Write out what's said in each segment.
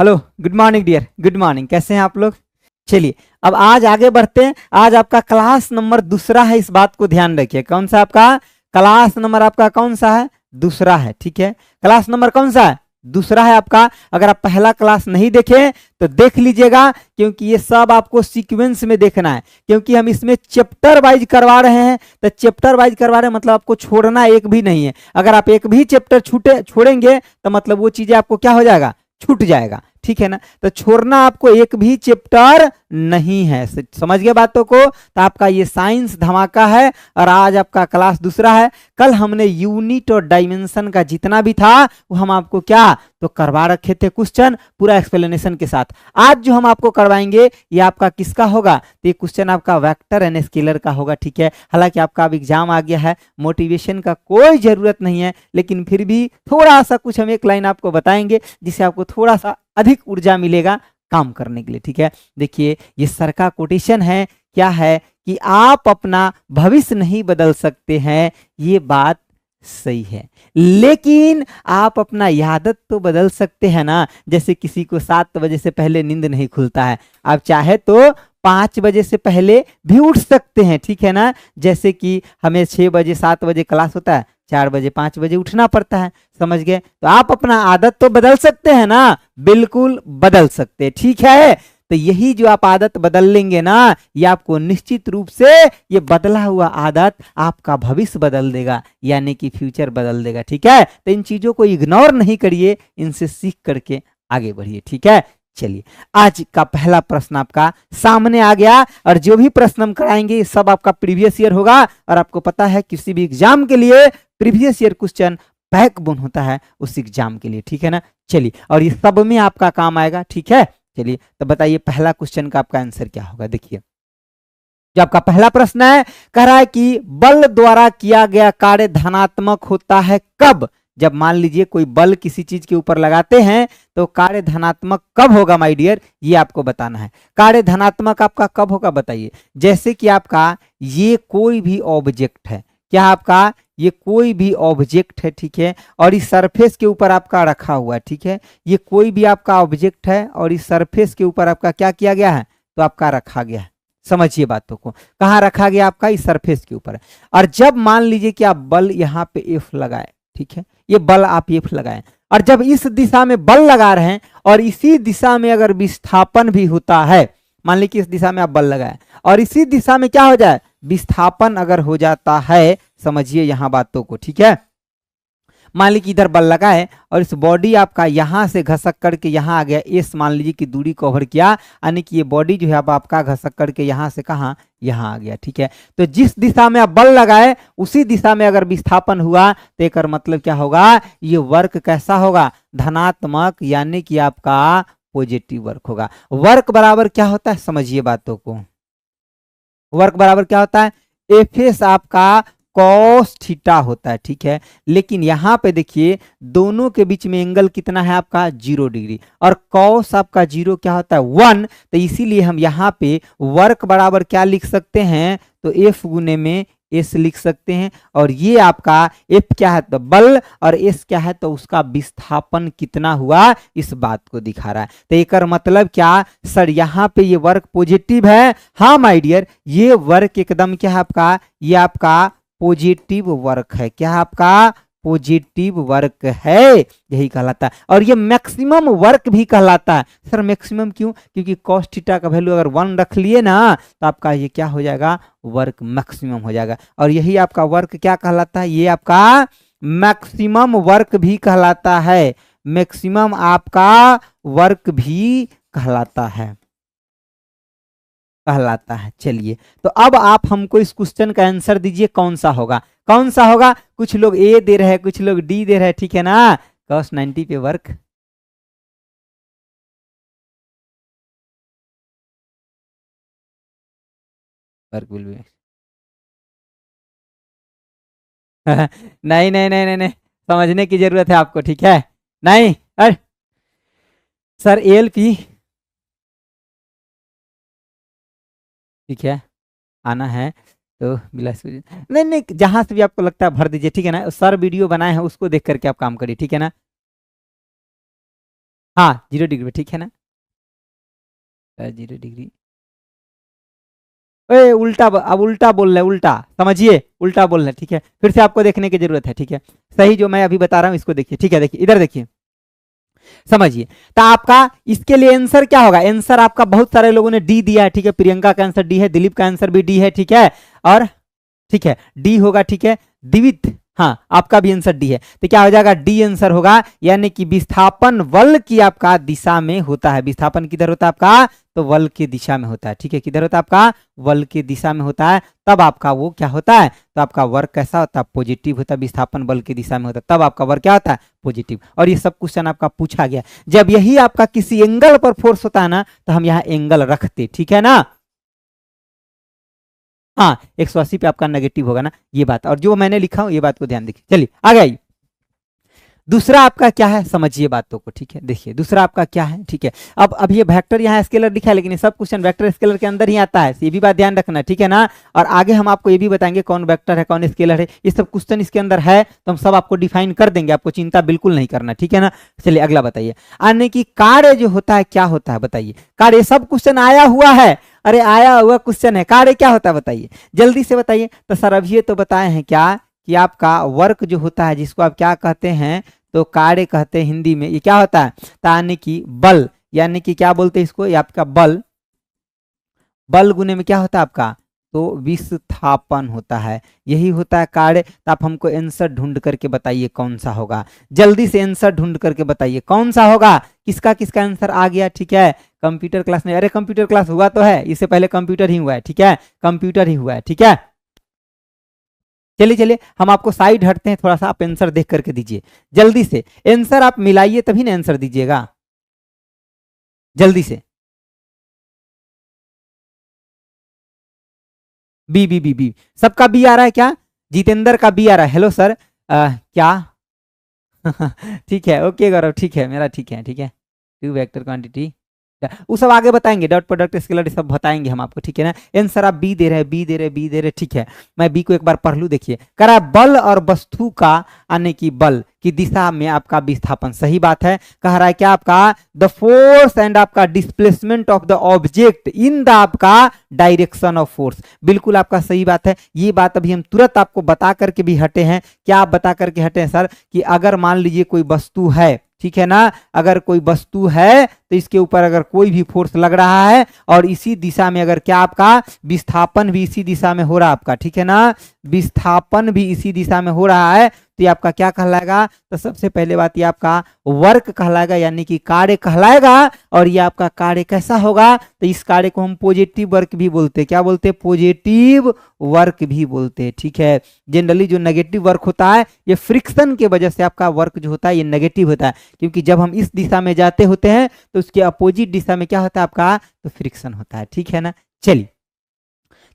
Hello, good morning dear, good morning. कैसे हैं आप लोग? चलिए अब आज आगे बढ़ते हैं। आज आपका क्लास नंबर दूसरा है, इस बात को ध्यान रखिए। कौन सा आपका क्लास नंबर? आपका कौन सा है? दूसरा है, ठीक है। क्लास नंबर कौन सा है? दूसरा है आपका। अगर आप पहला क्लास नहीं देखे तो देख लीजिएगा, क्योंकि ये सब आपको सीक्वेंस में देखना है, क्योंकि हम इसमें चैप्टर वाइज करवा रहे हैं। तो चैप्टर वाइज करवा रहे हैं मतलब आपको छोड़ना एक भी नहीं है। अगर आप एक भी चैप्टर छोड़ेंगे तो मतलब वो चीजें आपको क्या हो जाएगा? छूट जाएगा, ठीक है ना। तो छोड़ना आपको एक भी चैप्टर नहीं है। समझ गए बातों को? तो आपका ये साइंस धमाका है और आज आपका क्लास दूसरा है। कल हमने यूनिट और डायमेंशन का जितना भी था वो हम आपको क्या तो करवा रखे थे, क्वेश्चन पूरा एक्सप्लेनेशन के साथ। आज जो हम आपको करवाएंगे ये आपका किसका होगा? तो ये क्वेश्चन आपका वेक्टर एंड स्केलर का होगा, ठीक है। हालांकि आपका अब एग्जाम आ गया है, मोटिवेशन का कोई जरूरत नहीं है, लेकिन फिर भी थोड़ा सा कुछ हम एक लाइन आपको बताएंगे जिससे आपको थोड़ा सा अधिक ऊर्जा मिलेगा काम करने के लिए, ठीक है। देखिए ये सर का कोटेशन है, क्या है कि आप अपना भविष्य नहीं बदल सकते हैं, ये बात सही है, लेकिन आप अपना आदत तो बदल सकते हैं ना। जैसे किसी को 7 बजे से पहले नींद नहीं खुलता है, आप चाहे तो 5 बजे से पहले भी उठ सकते हैं, ठीक है ना। जैसे कि हमें 6 बजे 7 बजे क्लास होता है, 4 बजे 5 बजे उठना पड़ता है, समझ गए। तो आप अपना आदत तो बदल सकते हैं ना, बिल्कुल बदल सकते हैं, ठीक है। तो यही जो आप आदत बदल लेंगे ना, ये आपको निश्चित रूप से ये बदला हुआ आदत आपका भविष्य बदल देगा, यानी कि फ्यूचर बदल देगा, ठीक है। तो इन चीजों को इग्नोर नहीं करिए, इनसे सीख करके आगे बढ़िए, ठीक है। चलिए आज का पहला प्रश्न आपका सामने आ गया, और जो भी प्रश्न हम कराएंगे सब आपका प्रीवियस ईयर होगा। और आपको पता है किसी भी एग्जाम के लिए प्रीवियस ईयर क्वेश्चन बैकबोन होता है उस एग्जाम के लिए, ठीक है ना। चलिए और ये सब में आपका काम आएगा, ठीक है। चलिए तो बताइए पहला क्वेश्चन का आपका आंसर क्या होगा। देखिए जो आपका पहला प्रश्न है, कह रहा है कि बल द्वारा किया गया कार्य धनात्मक होता है कब? जब मान लीजिए कोई बल किसी चीज के ऊपर लगाते हैं तो कार्य धनात्मक कब होगा माय डियर, ये आपको बताना है। कार्य धनात्मक आपका कब होगा बताइए। जैसे कि आपका ये कोई भी ऑब्जेक्ट है, क्या आपका ये कोई भी ऑब्जेक्ट है, ठीक है, और इस सरफेस के ऊपर आपका रखा हुआ है, ठीक है। ये कोई भी आपका ऑब्जेक्ट है और इस सरफेस के ऊपर आपका क्या किया गया है तो आपका रखा गया है। समझिए बातों को, कहाँ रखा गया आपका? इस सरफेस के ऊपर। और जब मान लीजिए कि आप बल यहाँ पे एफ लगाए, ठीक है, ये बल आप एफ लगाए, और जब इस दिशा में बल लगा रहे हैं और इसी दिशा में अगर विस्थापन भी होता है, मान लीजिए कि इस दिशा में आप बल लगाए और इसी दिशा में क्या हो जाए विस्थापन अगर हो जाता है, समझिए यहां बातों को, ठीक है। मान लीजिए इधर बल लगाए और इस बॉडी आपका यहां से घसक करके यहां आ गया, इस मान लीजिए कि दूरी कवर किया, यानी कि ये बॉडी जो है अब आपका घसक करके यहां से कहां यहां आ गया, ठीक है। तो जिस दिशा में आप बल लगाए उसी दिशा में अगर विस्थापन हुआ तो एक मतलब क्या होगा, ये वर्क कैसा होगा? धनात्मक, यानी कि आपका पॉजिटिव वर्क होगा। वर्क बराबर क्या होता है समझिए बातों को। वर्क बराबर क्या होता है? एफ एस आपका कॉस थीटा होता है, ठीक है। लेकिन यहां पे देखिए दोनों के बीच में एंगल कितना है आपका 0 डिग्री, और कॉस आपका 0 क्या होता है 1। तो इसीलिए हम यहाँ पे वर्क बराबर क्या लिख सकते हैं तो एफ गुने में एस लिख सकते हैं। और ये आपका एफ क्या है तो बल, और एस क्या है तो उसका विस्थापन कितना हुआ इस बात को दिखा रहा है। तो एक मतलब क्या सर यहाँ पे ये वर्क पॉजिटिव है? हाँ माय डियर, ये वर्क एकदम क्या है आपका, ये आपका पॉजिटिव वर्क है। क्या आपका? पॉजिटिव वर्क है, यही कहलाता है। और ये मैक्सिमम वर्क भी कहलाता है। सर मैक्सिमम क्यों? क्योंकि cos थीटा का वैल्यू अगर 1 रख लिए ना तो आपका ये क्या हो जाएगा वर्क मैक्सिमम हो जाएगा। और यही आपका वर्क क्या कहलाता है, ये आपका मैक्सिमम वर्क भी कहलाता है। मैक्सिमम आपका वर्क भी कहलाता है, कहलाता है। चलिए तो अब आप हमको इस क्वेश्चन का आंसर दीजिए, कौन सा होगा? कौन सा होगा? कुछ लोग ए दे रहे हैं, कुछ लोग डी दे रहे हैं, ठीक है ना। cos 90 पे वर्क वर्क विल बी नहीं नहीं नहीं नहीं नहीं, समझने की जरूरत है आपको, ठीक है। नहीं अरे सर एल पी, ठीक है, आना है तो बिलास नहीं नहीं, जहां से भी आपको लगता है भर दीजिए, ठीक है ना। सर वीडियो बनाए हैं उसको देख करके आप काम करिए, ठीक है ना। हाँ 0 डिग्री पे, ठीक है ना, 0 डिग्री। ए उल्टा अब उल्टा बोल रहे, उल्टा समझिए, उल्टा बोल रहे, ठीक है, फिर से आपको देखने की जरूरत है, ठीक है, सही जो मैं अभी बता रहा हूँ इसको देखिए, ठीक है, देखिए इधर देखिए, समझिए। तो आपका इसके लिए आंसर क्या होगा, आंसर आपका बहुत सारे लोगों ने डी दिया है, ठीक है, प्रियंका का आंसर डी है, दिलीप का आंसर भी डी है, ठीक है, और ठीक है डी होगा, ठीक है, दिवित, हाँ आपका भी आंसर डी है, तो क्या हो जाएगा, डी आंसर होगा, यानी कि विस्थापन वल की आपका दिशा में होता है, विस्थापन किधर होता है आपका, तो वल की दिशा में होता है, ठीक है, किधर होता है आपका, वल की दिशा में होता है, तब आपका वो क्या होता है, तो आपका वर्क कैसा होता है, पॉजिटिव होता है, विस्थापन बल की दिशा में होता है, तब आपका वर्क क्या होता है, पॉजिटिव। और ये सब क्वेश्चन आपका पूछा गया, जब यही आपका किसी एंगल पर फोर्स होता है ना, तो हम यहाँ एंगल रखते, ठीक है ना, हाँ 180 पे आपका नेगेटिव होगा ना, ये बात, और जो मैंने लिखा हूं ये बात को ध्यान देखिए, चलिए आगे आइए। दूसरा आपका क्या है, समझिए बातों को, ठीक है, देखिए दूसरा आपका क्या है, ठीक है, अब ये वेक्टर यहाँ स्केलर लिखा है, लेकिन ये सब क्वेश्चन वेक्टर स्केलर के अंदर ही आता है, ये भी बात ध्यान रखना, ठीक है ना, और आगे हम आपको ये भी बताएंगे कौन वेक्टर है कौन स्केलर है, ये सब क्वेश्चन इसके अंदर है, तो हम सब आपको डिफाइन कर देंगे, आपको चिंता बिल्कुल नहीं करना, ठीक है ना। चलिए अगला बताइए, आने की कार्य जो होता है क्या होता है, बताइए, कार्य सब क्वेश्चन आया हुआ है, अरे आया हुआ क्वेश्चन है, कार्य क्या होता है बताइए, जल्दी से बताइए। तो सर अभी ये तो बताए हैं क्या कि आपका वर्क जो होता है जिसको आप क्या कहते हैं, तो कार्य कहते हैं हिंदी में, ये क्या होता है, यानी कि बल, यानी कि क्या बोलते हैं इसको, ये आपका बल, बल गुने में क्या होता है आपका, तो विस्थापन होता है, यही होता है कार्य। तो आप हमको आंसर ढूंढ करके बताइए कौन सा होगा, जल्दी से आंसर ढूंढ करके बताइए कौन सा होगा, किसका किसका आंसर आ गया, ठीक है, कंप्यूटर क्लास में, अरे कंप्यूटर क्लास हुआ तो है, इससे पहले कंप्यूटर ही हुआ है, ठीक है, कंप्यूटर ही हुआ है, ठीक है। चलिए चलिए हम आपको साइड हटते हैं थोड़ा सा, आप आंसर देख करके दीजिए जल्दी से, आंसर आप मिलाइए तभी ना आंसर दीजिएगा, जल्दी से। बी बी बी बी सबका बी आ रहा है क्या, जितेंद्र का बी आ रहा है, हेलो सर, क्या ठीक है, ओके गौरव, ठीक है मेरा, ठीक है, ठीक है, टू वेक्टर क्वांटिटी, वो सब आगे बताएंगे, डॉट प्रोडक्ट स्केलर सब बताएंगे हम आपको, ठीक है ना। आंसर आप बी दे रहे हैं, बी दे रहे, बी दे रहे, ठीक है, मैं बी को एक बार पढ़ लूं, देखिए कह रहा है बल और वस्तु का आने की बल की दिशा में आपका विस्थापन, सही बात है, कह रहा है क्या आपका द फोर्स एंड आपका displacement of the object in the आपका डायरेक्शन ऑफ फोर्स, बिल्कुल आपका सही बात है, ये बात अभी हम तुरंत आपको बता करके भी हटे हैं, क्या आप बता करके हटे हैं सर, कि अगर मान लीजिए कोई वस्तु है, ठीक है ना, अगर कोई वस्तु है तो इसके ऊपर अगर कोई भी फोर्स लग रहा है और इसी दिशा में अगर क्या आपका विस्थापन भी इसी दिशा में हो रहा है आपका, ठीक है ना, विस्थापन भी इसी दिशा में हो रहा है, तो ये आपका क्या कहलाएगा, तो सबसे पहले बात ये आपका वर्क कहलाएगा, यानी कि कार्य कहलाएगा, और ये आपका कार्य कैसा होगा, तो इस कार्य को हम पॉजिटिव वर्क भी बोलते हैं, क्या बोलते हैं, पॉजिटिव वर्क भी बोलते हैं, ठीक है। जनरली जो नेगेटिव वर्क होता है ये फ्रिक्शन के वजह से आपका वर्क जो होता है ये नेगेटिव होता है, क्योंकि जब हम इस दिशा में जाते होते हैं तो उसके अपोजिट दिशा में क्या होता है आपका, तो फ्रिक्शन होता है, ठीक है ना। चलिए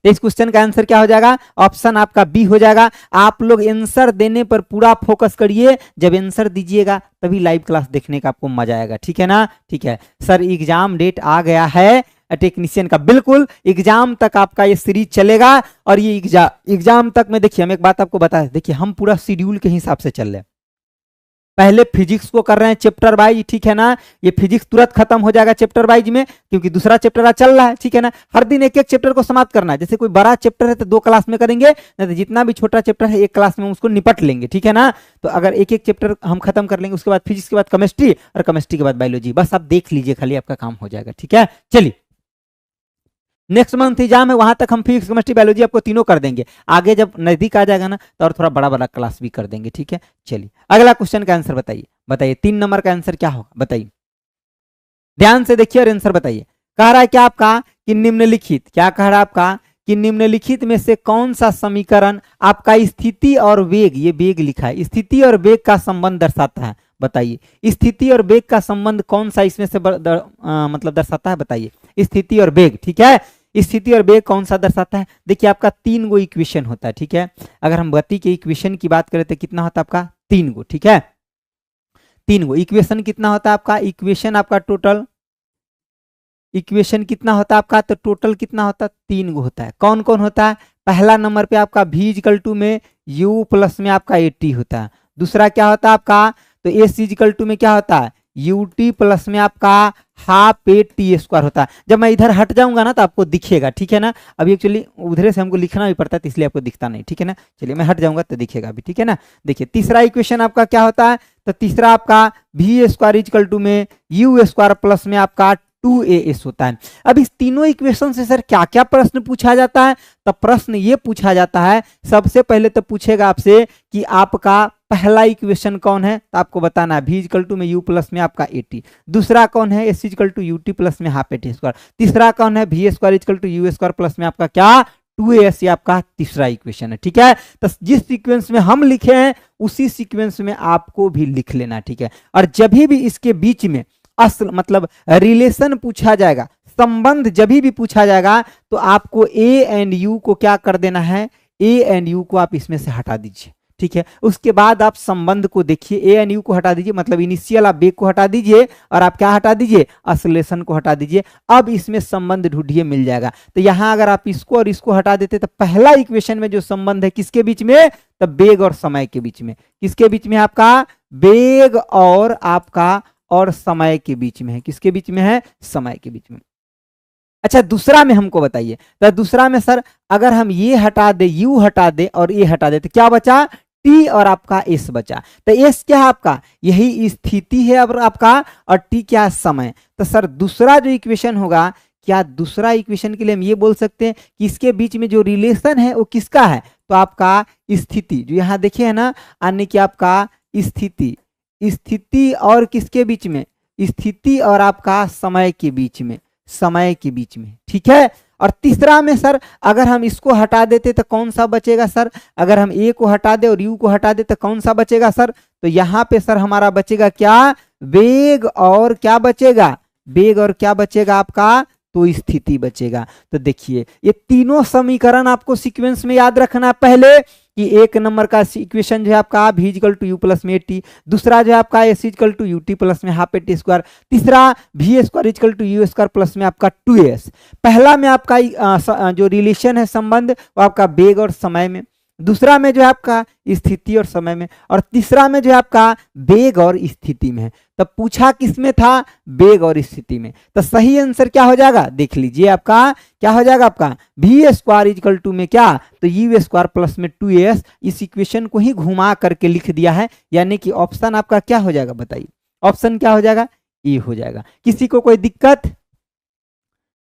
तो इस क्वेश्चन का आंसर क्या हो जाएगा, ऑप्शन आपका बी हो जाएगा। आप लोग आंसर देने पर पूरा फोकस करिए, जब आंसर दीजिएगा तभी लाइव क्लास देखने का आपको मजा आएगा, ठीक है ना, ठीक है। सर एग्जाम डेट आ गया है टेक्नीशियन का, बिल्कुल एग्जाम तक आपका ये सीरीज चलेगा, और ये एग्जाम तक में देखिए हम एक बात आपको बता, देखिए हम पूरा शेड्यूल के हिसाब से चल रहे हैं, पहले फिजिक्स को कर रहे हैं चैप्टर वाइज, ठीक है ना, ये फिजिक्स तुरंत खत्म हो जाएगा चैप्टर वाइज में, क्योंकि दूसरा चैप्टर चल रहा है, ठीक है ना, हर दिन एक एक चैप्टर को समाप्त करना है, जैसे कोई बड़ा चैप्टर है तो 2 क्लास में करेंगे, नहीं तो जितना भी छोटा चैप्टर है 1 क्लास में उसको निपट लेंगे, ठीक है ना। तो अगर एक एक चैप्टर हम खत्म कर लेंगे, उसके बाद फिजिक्स के बाद केमिस्ट्री, और केमिस्ट्री के बाद बायोलॉजी, बस आप देख लीजिए खाली आपका काम हो जाएगा, ठीक है। चलिए नेक्स्ट मंथ एग्जाम है, वहां तक हम फिजिक्स केमिस्ट्री बायोलॉजी आपको तीनों कर देंगे, आगे जब नजदीक आ जाएगा ना तो और थोड़ा बड़ा बड़ा क्लास भी कर देंगे, ठीक है। चलिए अगला क्वेश्चन का आंसर बताइए, बताइए 3 नंबर का आंसर क्या होगा, बताइए ध्यान से देखिए और आंसर बताइए। कह रहा है क्या आपका कि निम्नलिखित, क्या कह रहा है आपका कि निम्नलिखित में से कौन सा समीकरण आपका स्थिति और वेग, ये वेग लिखा है, स्थिति और वेग का संबंध दर्शाता है, बताइए स्थिति और वेग का संबंध कौन सा इसमें से मतलब दर्शाता है, बताइए स्थिति और वेग, ठीक है, स्थिति और वेग कौन सा दर्शाता है। देखिए आपका 3 गो इक्वेशन होता है, ठीक है, अगर हम गति के इक्वेशन की बात करें तो कितना होता है आपका 3 गो, ठीक है, 3 गो इक्वेशन कितना होता है आपका, इक्वेशन आपका टोटल इक्वेशन कितना होता है आपका, तो टोटल कितना होता है 3 गो होता है, कौन कौन होता है, पहला नंबर पे आपका v इक्वल टू में u प्लस में आपका 80 होता है, दूसरा क्या होता है आपका, तो s इक्वल टू में क्या होता है यूटी प्लस में आपका हाफ ए टी स्क्वायर होता है। जब मैं इधर हट जाऊंगा ना तो आपको दिखेगा, ठीक है ना। अभी एक्चुअली उधर से हमको लिखना भी पड़ता है तो इसलिए आपको दिखता नहीं, ठीक है ना। चलिए मैं हट जाऊंगा तो दिखेगा अभी, ठीक है ना। देखिए तीसरा इक्वेशन आपका क्या होता है, तो तीसरा आपका वी स्क्वायर इक्वल टू में यू स्क्वायर प्लस में आपका 2as होता है। अब इस तीनों इक्वेशन से सर क्या क्या प्रश्न पूछा जाता है, तो प्रश्न ये पूछा जाता है, सबसे पहले तो पूछेगा आपसे कि आपका पहला इक्वेशन कौन है, तो आपको बताना है v इक्वल टू में u प्लस में आपका 80। दूसरा कौन है, s equal to ut plus में हाफ ए टी स्क्वायर। तीसरा कौन है, v square equal to u square plus में आपका क्या 2as, ये आपका तीसरा इक्वेशन है, ठीक है। तो जिस सीक्वेंस में हम लिखे हैं उसी सीक्वेंस में आपको भी लिख लेना, ठीक है। और जब भी इसके बीच में असल मतलब रिलेशन पूछा जाएगा, संबंध जब भी पूछा जाएगा, तो आपको a एंड u को क्या कर देना है, a एंड u को आप इसमें से हटा दीजिए, ठीक है। उसके बाद आप संबंध को देखिए, a एंड u को हटा दीजिए, मतलब इनिशियल आप बेग को हटा दीजिए और आप क्या हटा दीजिए, असलेशन को हटा दीजिए। अब इसमें संबंध ढूंढिए, मिल जाएगा। तो यहां अगर आप इसको और इसको हटा देते तो पहला इक्वेशन में जो संबंध है किसके बीच में, तो बेग और समय के बीच में। किसके बीच में, आपका बेग और आपका और समय के बीच में है। किसके बीच में है, समय के बीच में। अच्छा दूसरा में हमको बताइए, तो दूसरा में सर अगर हम ये हटा दे, u हटा दे और ये हटा दे, तो क्या बचा, t और आपका s बचा। तो s क्या है आपका, यही स्थिति है अब आपका, और t क्या है, समय। तो सर दूसरा जो इक्वेशन होगा, क्या दूसरा इक्वेशन के लिए हम ये बोल सकते हैं कि इसके बीच में जो रिलेशन है वो किसका है, तो आपका स्थिति, जो यहाँ देखिए है ना, यानी कि आपका स्थिति, स्थिति और किसके बीच में, स्थिति और आपका समय के बीच में, समय के बीच में, ठीक है। और तीसरा में सर अगर हम इसको हटा देते तो कौन सा बचेगा सर, अगर हम a को हटा दे और u को हटा दे तो कौन सा बचेगा सर, तो यहाँ पे सर हमारा बचेगा क्या, वेग और क्या बचेगा, वेग और क्या बचेगा आपका, तो स्थिति बचेगा। तो देखिए ये तीनों समीकरण आपको सीक्वेंस में याद रखना पहले, कि एक नंबर का इक्वेशन जो है आपका v equal to u plus में टी, दूसरा जो है आपका s equal to u t plus में हाफ ए टी स्क्वायर, तीसरा v square equal to u square plus में आपका 2s। पहला में आपका जो रिलेशन है, संबंध, वो आपका बेग और समय में, दूसरा में जो है आपका स्थिति और समय में, और तीसरा में जो है आपका बेग और स्थिति में है। तो पूछा किस में था, बेग और स्थिति में। तो सही आंसर क्या हो जाएगा, देख लीजिए आपका क्या हो जाएगा, आपका v स्क्वायर इक्वल टू में क्या, तो u स्क्वायर प्लस में 2s। इस इक्वेशन को ही घुमा करके लिख दिया है, यानी कि ऑप्शन आपका क्या हो जाएगा, बताइए ऑप्शन क्या हो जाएगा, ए हो जाएगा। किसी को कोई दिक्कत,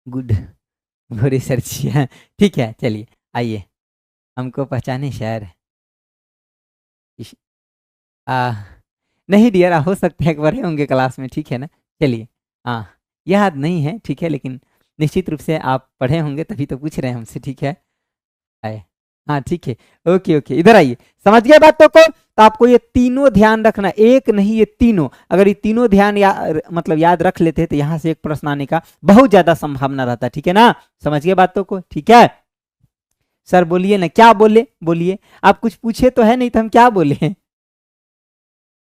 गुड रिसर्च है, ठीक है। चलिए आइए, हमको पहचाने शहर नहीं डियर, हो सकता है एक बार होंगे क्लास में, ठीक है ना। चलिए हाँ, याद नहीं है, ठीक है, लेकिन निश्चित रूप से आप पढ़े होंगे तभी तो पूछ रहे हैं हमसे, ठीक है। आए हाँ ठीक है, ओके ओके, इधर आइए, समझ गए बातों को। तो आपको ये तीनों ध्यान रखना, एक नहीं ये तीनों, अगर ये तीनों ध्यान मतलब याद रख लेते हैं तो यहाँ से एक प्रश्न आने का बहुत ज्यादा संभावना रहता है, ठीक है ना। समझ गए बातों को, ठीक है। सर बोलिए ना, क्या बोले, बोलिए, आप कुछ पूछे तो है, नहीं तो हम क्या बोले।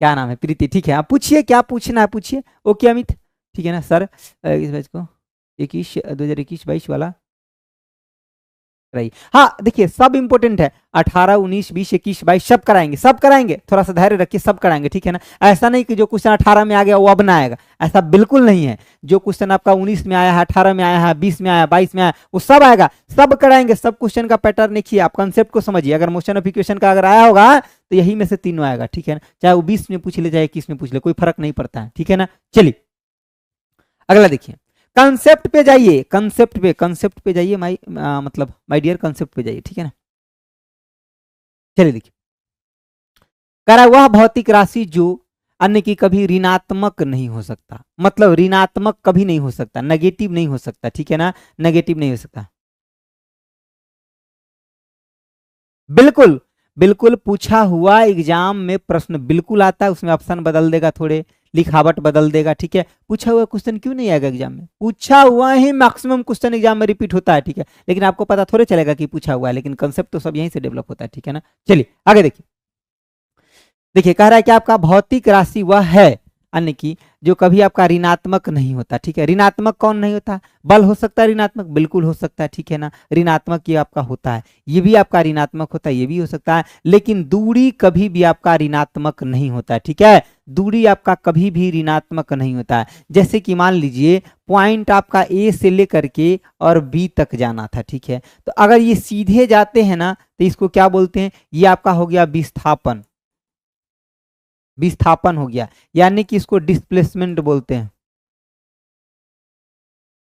क्या नाम है, प्रीति, ठीक है, आप पूछिए, क्या पूछना है पूछिए। ओके अमित, ठीक है ना सर। इस बैच को 2021-22 वाला रही, हाँ देखिए सब इंपॉर्टेंट है, 18, 19, 20, 21, 22 सब कराएंगे, सब कराएंगे, थोड़ा सा धैर्य रखिए, सब कराएंगे, ठीक है ना। ऐसा नहीं कि जो क्वेश्चन 18 में आ गया वो अब ना आएगा, ऐसा बिल्कुल नहीं है। जो क्वेश्चन आपका 19 में आया है, 18 में आया है, 20 में आया, 22 में आया, वो सब आएगा, सब कराएंगे। सब क्वेश्चन का पैटर्न देखिए, आप कंसेप्ट को समझिए। अगर मोशन ऑफ इक्वेशन का अगर आया होगा तो यही में से तीनों आएगा, ठीक है ना। चाहे वो 20 में पूछ ले, चाहे 21 में पूछ ले, कोई फर्क नहीं पड़ता है, ठीक है ना। चलिए अगला देखिए, कंसेप्ट पे जाइए, कंसेप्ट पे जाइए, मतलब माय डियर कंसेप्ट पे जाइए, ठीक है ना। चलिए देखिए, कह रहा है वह भौतिक राशि जो अन्य की कभी ऋणात्मक नहीं हो सकता, मतलब ऋणात्मक कभी नहीं हो सकता, नेगेटिव नहीं हो सकता, ठीक है ना, नेगेटिव नहीं हो सकता। बिल्कुल बिल्कुल पूछा हुआ एग्जाम में प्रश्न बिल्कुल आता है, उसमें ऑप्शन बदल देगा, थोड़े लिखावट बदल देगा, ठीक है। पूछा हुआ क्वेश्चन क्यों नहीं आएगा एग्जाम में, पूछा हुआ ही मैक्सिमम क्वेश्चन एग्जाम में रिपीट होता है, ठीक है। लेकिन आपको पता थोड़े चलेगा कि पूछा हुआ है, लेकिन कंसेप्ट तो सब यहीं से डेवलप होता है, ठीक है ना। चलिए आगे देखिए, देखिए कह रहा है कि आपका भौतिक राशि वह है, यानी कि जो कभी आपका ऋणात्मक नहीं होता, ठीक है। ऋणात्मक कौन नहीं होता? बल हो सकता है ऋणात्मक, बिल्कुल हो सकता है, ठीक है ना। ऋणात्मक ये आपका होता है, ये भी आपका ऋणात्मक होता है, ये भी हो सकता है, लेकिन दूरी कभी भी आपका ऋणात्मक नहीं होता है, ठीक है। दूरी आपका कभी भी ऋणात्मक नहीं होता है। जैसे कि मान लीजिए पॉइंट आपका ए से लेकर के और बी तक जाना था, ठीक है। तो अगर ये सीधे जाते हैं ना तो इसको क्या बोलते हैं? ये आपका हो गया विस्थापन, विस्थापन हो गया, यानी कि इसको डिस्प्लेसमेंट बोलते हैं,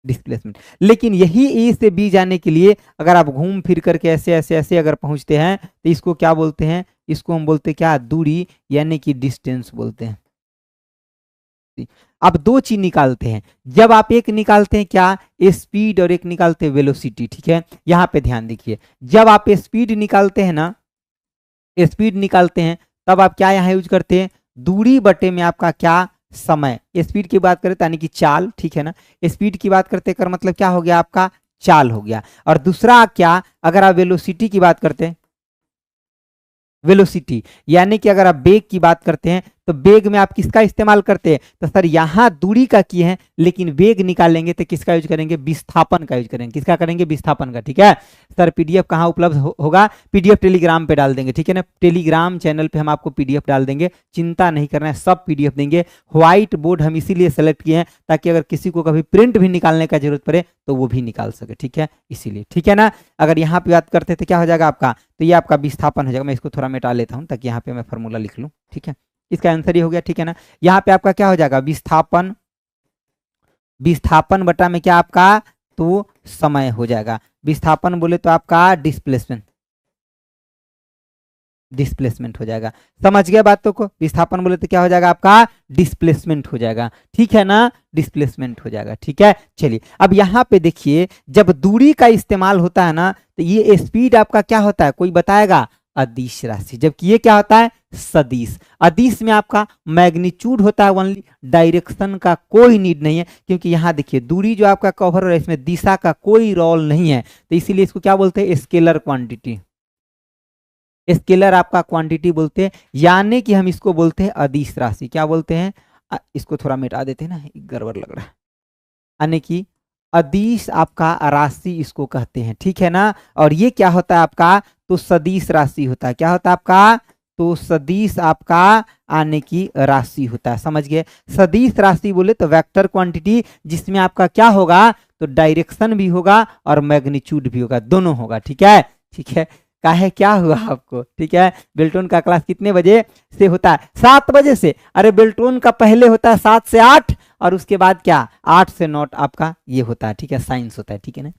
डिस्प्लेसमेंट। लेकिन यही ए से बी जाने के लिए अगर आप घूम फिर करके ऐसे ऐसे ऐसे अगर पहुंचते हैं तो इसको क्या बोलते हैं? इसको हम बोलते हैं क्या? दूरी, यानी कि डिस्टेंस बोलते हैं। अब दो चीज निकालते हैं, जब आप एक निकालते हैं क्या? स्पीड, और एक निकालते हैं वेलोसिटी, ठीक है। यहां पे ध्यान देखिए, जब आप स्पीड निकालते हैं ना, स्पीड निकालते हैं, तब आप क्या यहां यूज करते हैं? दूरी बटे में आपका क्या? समय। स्पीड की बात करें यानी कि चाल, ठीक है ना। स्पीड की बात करते कर मतलब क्या हो गया आपका? चाल हो गया। और दूसरा क्या, अगर आप वेलोसिटी की बात करते हैं, वेलोसिटी यानी कि अगर आप बेग की बात करते हैं तो बेग में आप किसका इस्तेमाल करते हैं? तो सर यहां दूरी का किए हैं, लेकिन वेग निकालेंगे तो किसका यूज करेंगे? विस्थापन का यूज करेंगे। किसका करेंगे? विस्थापन का, ठीक है। सर पीडीएफ कहाँ उपलब्ध होगा? पीडीएफ टेलीग्राम पे डाल देंगे, ठीक है ना। टेलीग्राम चैनल पे हम आपको पीडीएफ डाल देंगे, चिंता नहीं करना है, सब पीडीएफ देंगे। व्हाइट बोर्ड हम इसीलिए सेलेक्ट किए हैं ताकि अगर किसी को कभी प्रिंट भी निकालने का जरूरत पड़े तो वो भी निकाल सके, ठीक है, इसीलिए, ठीक है ना। अगर यहाँ पे बात करते तो क्या हो जाएगा आपका? तो ये आपका विस्थापन हो जाएगा। मैं इसको थोड़ा मिटा लेता हूँ ताकि यहाँ पे मैं फॉर्मूला लिख लूँ, ठीक है। इसका आंसर ये हो गया, ठीक है ना। यहाँ पे आपका क्या हो जाएगा? विस्थापन, विस्थापन बटा में क्या आपका? तो समय हो जाएगा। विस्थापन बोले तो आपका डिस्प्लेसमेंट, डिस्प्लेसमेंट हो जाएगा। समझ गया बातों को? विस्थापन बोले तो क्या हो जाएगा आपका? डिस्प्लेसमेंट हो जाएगा, ठीक है ना। डिस्प्लेसमेंट हो जाएगा, ठीक है। चलिए अब यहाँ पे देखिए, जब दूरी का इस्तेमाल होता है ना तो ये स्पीड आपका क्या होता है? कोई बताएगा? अदिश राशि। जबकि ये क्या होता है? सदिश। अदिश में आपका मैग्नीट्यूड होता है ओनली, डायरेक्शन का कोई नीड नहीं है, क्योंकि यहाँ देखिए दूरी जो आपका कवर हो रहा है इसमें दिशा का कोई रोल नहीं है, तो इसीलिए इसको क्या बोलते हैं? Scalar quantity. स्केलर आपका क्वांटिटी बोलते हैं, यानी कि हम इसको बोलते हैं अदिश राशि। क्या बोलते हैं? इसको थोड़ा मिटा देते हैं ना, गड़बड़ लग रहा है। यानी कि अदिश आपका राशि इसको कहते हैं, ठीक है ना। और ये क्या होता है आपका? तो सदिश राशि होता है। क्या होता है आपका? तो सदिश आपका आने की राशि होता है। समझ गए? सदिश राशि बोले तो वेक्टर क्वांटिटी, जिसमें आपका क्या होगा? तो डायरेक्शन भी होगा और मैग्नीट्यूड भी होगा, दोनों होगा, ठीक है। ठीक है, काहे क्या हुआ आपको? ठीक है, बेल्टोन का क्लास कितने बजे से होता है? 7 बजे से। अरे बेल्टोन का पहले होता है 7 से 8 और उसके बाद क्या? 8 से 9 आपका ये होता है, ठीक है, साइंस होता है, ठीक है ना।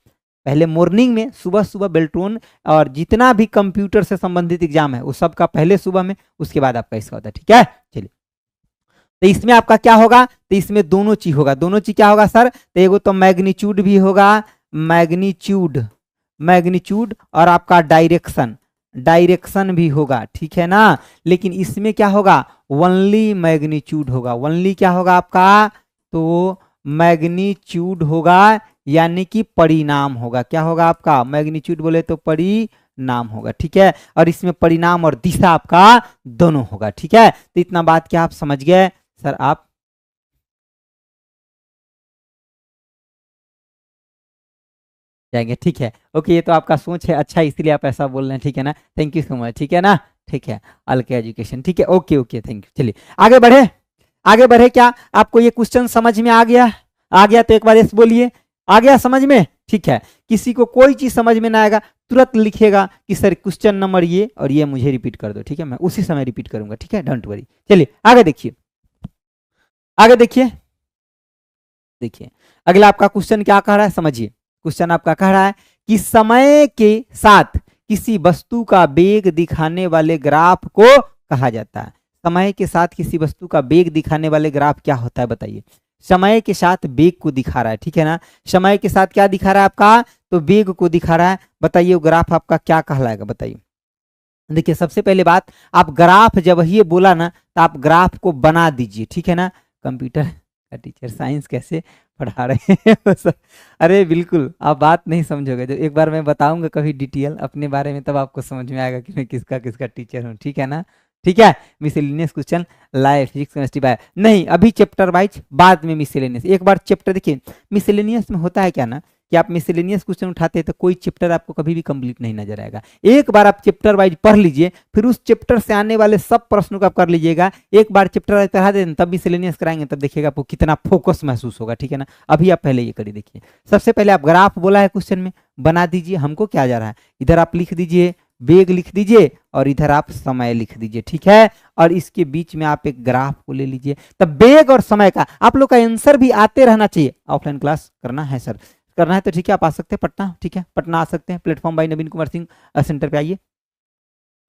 पहले मॉर्निंग में सुबह सुबह बेल्टोन और जितना भी कंप्यूटर से संबंधित एग्जाम है वो सब का पहले सुबह में, उसके बाद आपका इसका होता है, ठीक है। चलिए, तो इसमें आपका क्या होगा? तो इसमें दोनों चीज होगा। दोनों चीज क्या होगा सर? तो एगो तो मैग्नीट्यूड भी होगा, मैग्नीट्यूड, मैग्नीट्यूड और आपका डायरेक्शन, डायरेक्शन भी होगा, ठीक है ना। लेकिन इसमें क्या होगा? ओनली मैग्नीट्यूड होगा। ओनली क्या होगा आपका? तो मैग्नीट्यूड होगा, यानी कि परिणाम होगा। क्या होगा आपका? मैग्नीट्यूड बोले तो परिणाम होगा, ठीक है। और इसमें परिणाम और दिशा आपका दोनों होगा, ठीक है। तो इतना बात क्या आप समझ गए सर? आप जाएंगे, ठीक है, ओके। ये तो आपका सोच है, अच्छा, इसीलिए आप ऐसा बोल रहे हैं, ठीक है ना। थैंक यू सो मच, ठीक है ना। ठीक है, अलके एजुकेशन, ठीक है, ओके ओके, थैंक यू। चलिए आगे बढ़े, आगे बढ़े। क्या आपको ये क्वेश्चन समझ में आ गया? आ गया तो एक बार यस बोलिए। आ गया समझ में? ठीक है। किसी को कोई चीज समझ में ना आएगा तुरंत लिखेगा कि सर क्वेश्चन नंबर ये और ये मुझे रिपीट कर दो, ठीक है। मैं उसी समय रिपीट करूंगा, ठीक है, डोंट वरी। चलिए आगे देखिए, आगे देखिए, देखिए अगला आपका क्वेश्चन क्या कह रहा है, समझिए। क्वेश्चन आपका कह रहा है कि समय के साथ किसी वस्तु का वेग दिखाने वाले ग्राफ को कहा जाता है। समय के साथ किसी वस्तु का वेग दिखाने वाले ग्राफ क्या होता है बताइए। समय के साथ वेग को दिखा रहा है, ठीक है ना। समय के साथ क्या दिखा रहा है आपका? तो वेग को दिखा रहा है। बताइए वो ग्राफ आपका क्या कहलाएगा, बताइए। देखिए सबसे पहले बात, आप ग्राफ जब ये बोला ना तो आप ग्राफ को बना दीजिए, ठीक है ना। कंप्यूटर का टीचर साइंस कैसे पढ़ा रहे हैं सर? अरे बिल्कुल, आप बात नहीं समझोगे। जब एक बार मैं बताऊंगा कभी डिटेल अपने बारे में, तब आपको समझ में आएगा कि मैं किसका किसका टीचर हूँ, ठीक है ना। ठीक है। Miscellaneous question life, physics, chemistry, bio नहीं, अभी चैप्टर वाइज, बाद में मिसलेनियस। एक बार चैप्टर देखिए, मिसलेनियस में होता है क्या ना कि आप मिसलेनियस क्वेश्चन उठाते हैं तो कोई चैप्टर आपको कभी भी कंप्लीट नहीं नजर आएगा। एक बार आप चैप्टर वाइज पढ़ लीजिए, फिर उस चैप्टर से आने वाले सब प्रश्नों को आप कर लीजिएगा। एक बार चैप्टर वाइज पढ़ा दें तब मिसलेनियस कराएंगे, तब देखिएगा आपको कितना फोकस महसूस होगा। ठीक है ना। अभी आप पहले ये करिए, देखिए सबसे पहले आप ग्राफ बोला है क्वेश्चन में, बना दीजिए। हमको क्या जा रहा है, इधर आप लिख दीजिए वेग लिख दीजिए और इधर आप समय लिख दीजिए। ठीक है। और इसके बीच में आप एक ग्राफ को ले लीजिए। तब वेग और समय का आप लोग का आंसर भी आते रहना चाहिए। ऑफलाइन क्लास करना है सर, करना है तो ठीक है, आप आ सकते हैं पटना। ठीक है, पटना आ सकते हैं, platform by Naveen Kumar Singh centre पे आइए।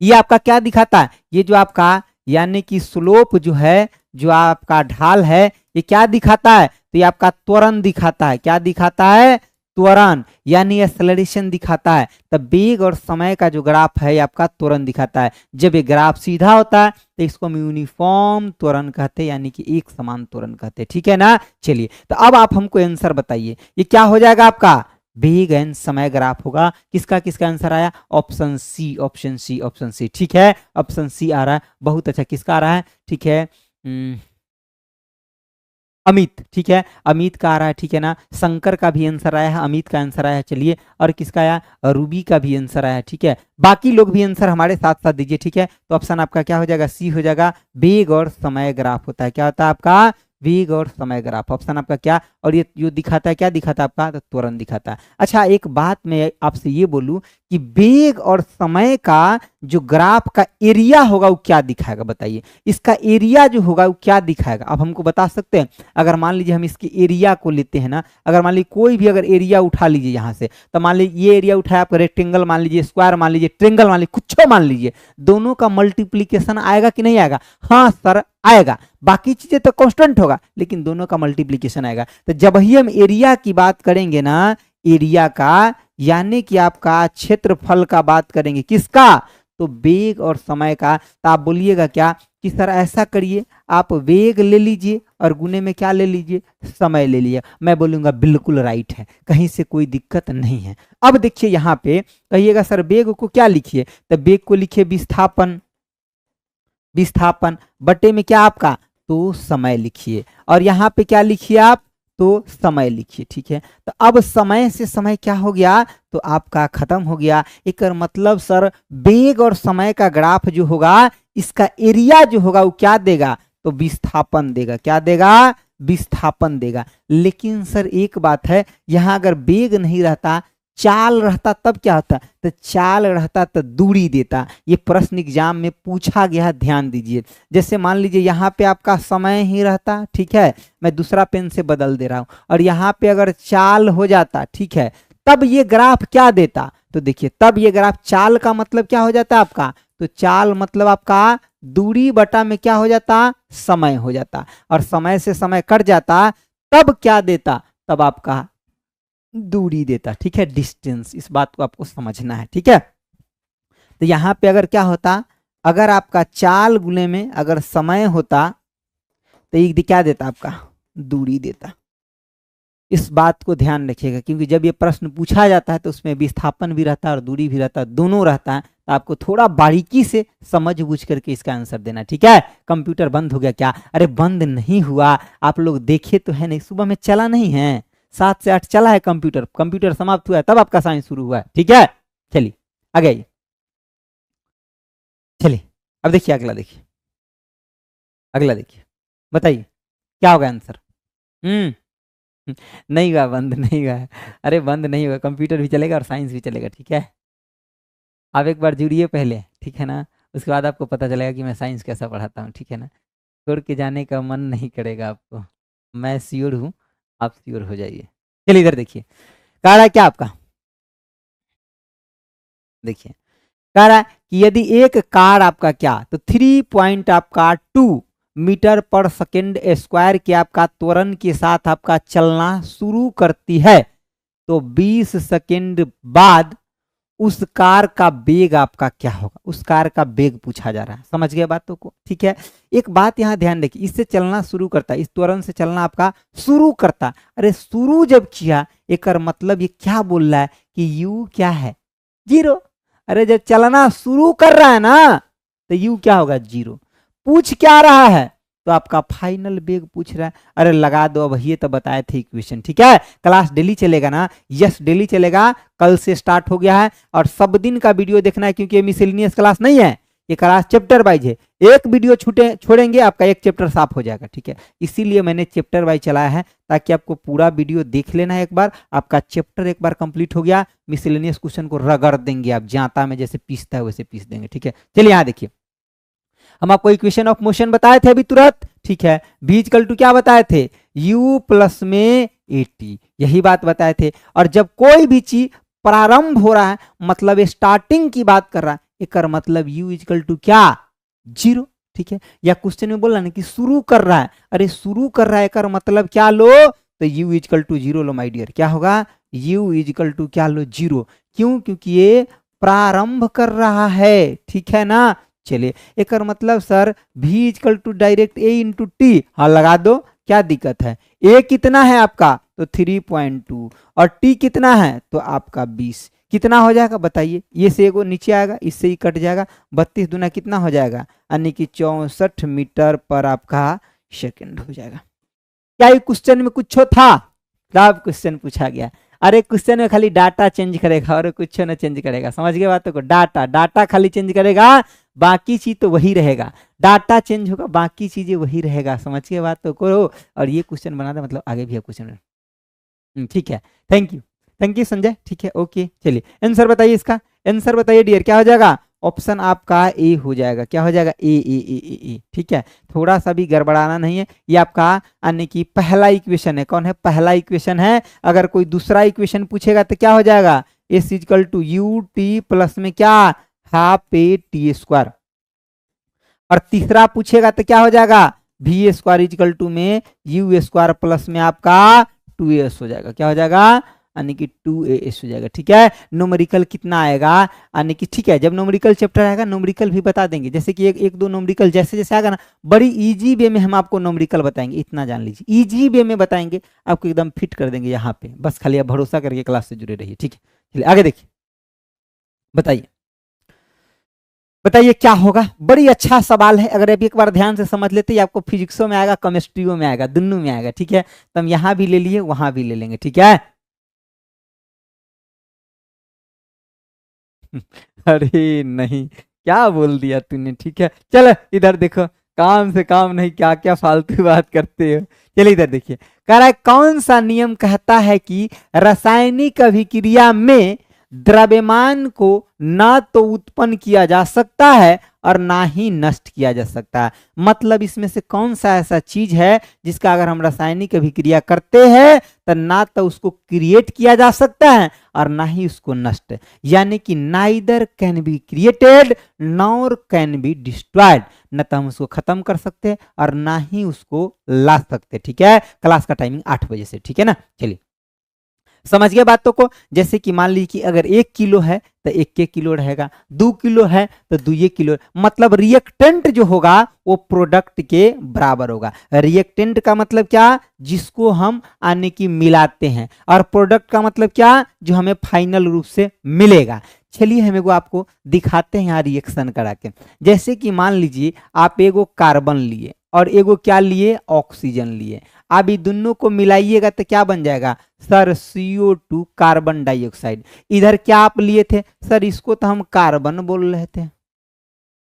ये आपका क्या दिखाता है, ये जो आपका यानी कि स्लोप जो है, जो आपका ढाल है, ये क्या दिखाता है, तो ये आपका त्वरण दिखाता है। क्या दिखाता है, त्वरण यानी एक्सेलरेशन दिखाता है। तब वेग और समय का जो ग्राफ है ये आपका त्वरण दिखाता है। जब ये ग्राफ सीधा होता है तो इसको हम यूनिफॉर्म त्वरण कहते हैं, यानी कि एक समान त्वरण कहते हैं। ठीक है ना। चलिए, तो अब आप हमको आंसर बताइए, ये क्या हो जाएगा आपका, वेग एंड समय ग्राफ होगा। किसका किसका आंसर आया, option C, option C, option C. ठीक है, ऑप्शन सी आ रहा है, बहुत अच्छा। किसका आ रहा है, ठीक है, अमित। ठीक है, अमित का आ रहा है। ठीक है ना। शंकर का भी आंसर आया है, अमित का आंसर आया है। चलिए, और किसका आया, रूबी का भी आंसर आया है। ठीक है, बाकी लोग भी आंसर हमारे साथ साथ दीजिए। ठीक है, तो ऑप्शन आपका क्या हो जाएगा, सी हो जाएगा। वेग और समय ग्राफ होता है, क्या होता है आपका, वेग और समय ग्राफ। ऑप्शन आपका क्या, और ये जो दिखाता है, क्या दिखाता है आपका, तो त्वरण दिखाता है। अच्छा, एक बात मैं आपसे ये बोलूं कि वेग और समय का जो ग्राफ का एरिया होगा वो क्या दिखाएगा, बताइए। इसका एरिया जो होगा वो क्या दिखाएगा, आप हमको बता सकते हैं। अगर मान लीजिए हम इसके एरिया को लेते हैं ना, अगर मान लीजिए कोई भी अगर एरिया उठा लीजिए यहाँ से, तो मान लीजिए ये एरिया उठाया आप, रेक्टेंगल मान लीजिए, स्क्वायर मान लीजिए, ट्रेंगल मान लीजिए, कुछ मान लीजिए, दोनों का मल्टीप्लीकेशन आएगा कि नहीं आएगा, हाँ सर आएगा। बाकी चीजें तो कांस्टेंट होगा, लेकिन दोनों का मल्टीप्लीकेशन आएगा। तो जब ही हम एरिया की बात करेंगे ना, एरिया का यानी कि आपका क्षेत्रफल का बात करेंगे, किसका, तो वेग और समय का। तो आप बोलिएगा क्या कि सर ऐसा करिए, आप वेग ले लीजिए और गुने में क्या ले लीजिए, समय ले लीजिए। मैं बोलूंगा बिल्कुल राइट है, कहीं से कोई दिक्कत नहीं है। अब देखिए यहाँ पे कहिएगा सर वेग को क्या लिखिए, तो वेग को लिखिए विस्थापन, विस्थापन बटे में क्या आपका, तो समय लिखिए, और यहाँ पे क्या लिखिए आप, तो समय लिखिए। ठीक है, तो अब समय से समय क्या हो गया, तो आपका खत्म हो गया। एक मतलब सर वेग और समय का ग्राफ जो होगा, इसका एरिया जो होगा वो क्या देगा, तो विस्थापन देगा। क्या देगा, विस्थापन देगा। लेकिन सर एक बात है, यहाँ अगर वेग नहीं रहता, चाल रहता, तब क्या होता, तो चाल रहता तो दूरी देता। ये प्रश्न एग्जाम में पूछा गया, ध्यान दीजिए। जैसे मान लीजिए यहाँ पे आपका समय ही रहता, ठीक है, मैं दूसरा पेन से बदल दे रहा हूं, और यहाँ पे अगर चाल हो जाता, ठीक है, तब ये ग्राफ क्या देता, तो देखिए तब ये ग्राफ, चाल का मतलब क्या हो जाता आपका, तो चाल मतलब आपका दूरी बटा में क्या हो जाता, समय हो जाता, और समय से समय कट जाता, तब क्या देता, तब आपका दूरी देता। ठीक है, डिस्टेंस, इस बात को आपको समझना है। ठीक है, तो यहाँ पे अगर क्या होता, अगर आपका चाल गुने में अगर समय होता तो ये क्या देता आपका, दूरी देता। इस बात को ध्यान रखिएगा, क्योंकि जब ये प्रश्न पूछा जाता है तो उसमें विस्थापन भी रहता है और दूरी भी रहता है, दोनों रहता है। तो आपको थोड़ा बारीकी से समझ बूझ करके इसका आंसर देना। ठीक है, कंप्यूटर बंद हो गया क्या, अरे बंद नहीं हुआ, आप लोग देखे तो है नहीं, सुबह में चला नहीं है, 7 से 8 चला है कंप्यूटर, कंप्यूटर समाप्त हुआ है तब आपका साइंस शुरू हुआ है। ठीक है, चलिए आगे आइए। चलिए अब देखिए अगला, देखिए अगला, देखिए बताइए क्या होगा आंसर। नहीं हुआ, बंद नहीं हुआ है, अरे बंद नहीं हुआ, कंप्यूटर भी चलेगा और साइंस भी चलेगा। ठीक है, आप एक बार जुड़िए पहले, ठीक है ना, उसके बाद आपको पता चलेगा कि मैं साइंस कैसा पढ़ाता हूँ। ठीक है ना, छोड़ के जाने का मन नहीं करेगा आपको, मैं श्योर हूँ, आप श्योर हो जाइए। चलिए इधर देखिए, कह रहा है क्या आपका, देखिए कह रहा है कि यदि एक कार आपका क्या, तो 3.2 मीटर पर सेकेंड स्क्वायर के आपका त्वरण के साथ आपका चलना शुरू करती है, तो 20 सेकेंड बाद उस कार का वेग आपका क्या होगा, उस कार का वेग पूछा जा रहा है। समझ गए बातों को। ठीक है, एक बात यहाँ ध्यान रखिए, इससे चलना शुरू करता, इस त्वरण से चलना आपका शुरू करता। अरे शुरू जब किया, एक मतलब ये क्या बोल रहा है कि u क्या है, 0। अरे जब चलना शुरू कर रहा है ना, तो यू क्या होगा 0। पूछ क्या रहा है, तो आपका फाइनल वेग पूछ रहा है। अरे लगा दो, अब ये तो बताए थे इक्वेशन, ठीक है। क्लास डेली चलेगा ना, यस डेली चलेगा, कल से स्टार्ट हो गया है। और सब दिन का वीडियो देखना है, क्योंकि ये मिसलेनियस क्लास नहीं है, ये क्लास चैप्टर वाइज है। एक वीडियो छोड़ेंगे आपका एक चैप्टर साफ हो जाएगा, ठीक है। इसीलिए मैंने चैप्टर वाइज चलाया है, ताकि आपको पूरा वीडियो देख लेना है एक बार, आपका चैप्टर एक बार कंप्लीट हो गया, मिसलेनियस क्वेश्चन को रगड़ देंगे आप, जाता में जैसे पीसता है वैसे पीस देंगे, ठीक है। चलिए यहाँ देखिए, हम आपको इक्वेशन ऑफ मोशन बताए थे अभी तुरंत, ठीक है। v इक्वल टू क्या बताए थे, u प्लस में at, यही बात बताए थे। और जब कोई भी चीज प्रारंभ हो रहा है, मतलब स्टार्टिंग की बात कर रहा है, एक मतलब u इक्वल टू क्या 0, ठीक है। या क्वेश्चन में बोला ना कि शुरू कर रहा है, अरे शुरू कर रहा है एक मतलब क्या लो, तो u इक्वल टू 0 लो माय डियर, क्या होगा u इक्वल टू क्या लो 0, क्यों, क्योंकि ये प्रारंभ कर रहा है, ठीक है ना। चलिए, एक मतलब sir v equal to direct a into t, हाँ लगा दो, क्या दिक्कत है। a कितना है आपका, तो 3.2, और t कितना है, तो आपका 20, कितना हो जाएगा बताइए। ये से एगो नीचे आएगा, इससे ही कट जाएगा, 32 दूना कितना हो जाएगा, यानी कि 64 मीटर पर आपका सेकंड हो जाएगा। क्या ये क्वेश्चन में कुछ था, तब क्वेश्चन पूछा गया। अरे क्वेश्चन में खाली डाटा चेंज करेगा और कुछ ना चेंज करेगा, समझ गए बातों को। डाटा खाली चेंज करेगा, बाकी चीज तो वही रहेगा। डाटा चेंज होगा, बाकी चीजें वही रहेगा, समझ गए बातों को। और ये क्वेश्चन बना दे, मतलब आगे भी है क्वेश्चन, ठीक है। थैंक यू संजय, ठीक है, ओके। चलिए आंसर बताइए, इसका आंसर बताइए डियर, क्या हो जाएगा, ऑप्शन आपका ए हो जाएगा, क्या हो जाएगा ए, ठीक है। थोड़ा सा भी गड़बड़ाना नहीं है, ये आपका यानी कि पहला इक्वेशन है, कौन है, पहला इक्वेशन है। अगर कोई दूसरा इक्वेशन पूछेगा तो क्या हो जाएगा, s equal to u t plus में क्या हाफ ए टी स्क्वायर, और तीसरा पूछेगा तो क्या हो जाएगा वी स्क्वायर इक्वल टू में यू स्क्वायर प्लस में आपका 2as हो जाएगा, क्या हो जाएगा यानी कि 2as हो जाएगा, ठीक है। न्यूमेरिकल कितना आएगा, यानी कि ठीक है, जब न्यूमेरिकल चैप्टर आएगा न्यूमेरिकल भी बता देंगे, जैसे कि एक दो न्यूमेरिकल जैसे जैसे आएगा ना, बड़ी इजी वे में हम आपको न्यूमेरिकल बताएंगे, इतना जान लीजिए, इजी वे में बताएंगे, आपको एकदम फिट कर देंगे यहाँ पे, बस खाली आप भरोसा करके क्लास से जुड़े रहिए, ठीक है। चलिए आगे देखिए, बताइए क्या होगा। बड़ी अच्छा सवाल है, अगर आप एक बार ध्यान से समझ लेते, आपको फिजिक्सों में आएगा, केमिस्ट्रियों में आएगा, दोनों में आएगा, ठीक है। तो हम यहाँ भी ले लिए, वहां भी ले लेंगे, ठीक है। अरे नहीं, क्या बोल दिया तूने, ठीक है। चलो इधर देखो, काम से काम नहीं, क्या क्या फालतू बात करते हो। चलिए इधर देखिए, कह रहा है कौन सा नियम कहता है कि रासायनिक अभिक्रिया में द्रव्यमान को ना तो उत्पन्न किया जा सकता है और ना ही नष्ट किया जा सकता है। मतलब इसमें से कौन सा ऐसा चीज है जिसका अगर हम रासायनिक अभिक्रिया करते हैं तो ना तो उसको क्रिएट किया जा सकता है और ना ही उसको नष्ट, यानी कि neither can be created nor can be destroyed, न तो हम उसको खत्म कर सकते और ना ही उसको ला सकते, ठीक है। क्लास का टाइमिंग 8 बजे से, ठीक है ना। चलिए समझ गए बातों को। जैसे कि मान लीजिए कि अगर 1 किलो है तो 1 किलो रहेगा, 2 किलो है तो 2 किलो, मतलब रिएक्टेंट जो होगा वो प्रोडक्ट के बराबर होगा। रिएक्टेंट का मतलब क्या, जिसको हम आने की मिलाते हैं, और प्रोडक्ट का मतलब क्या, जो हमें फाइनल रूप से मिलेगा। चलिए हम एगो आपको दिखाते हैं यहाँ रिएक्शन करा के। जैसे कि मान लीजिए आप एगो कार्बन लिए और एगो क्या लिए, ऑक्सीजन लिए। अब ये दोनों को मिलाइएगा तो क्या बन जाएगा सर, CO2 कार्बन डाइऑक्साइड। इधर क्या आप लिए थे सर, इसको तो हम कार्बन बोल रहे थे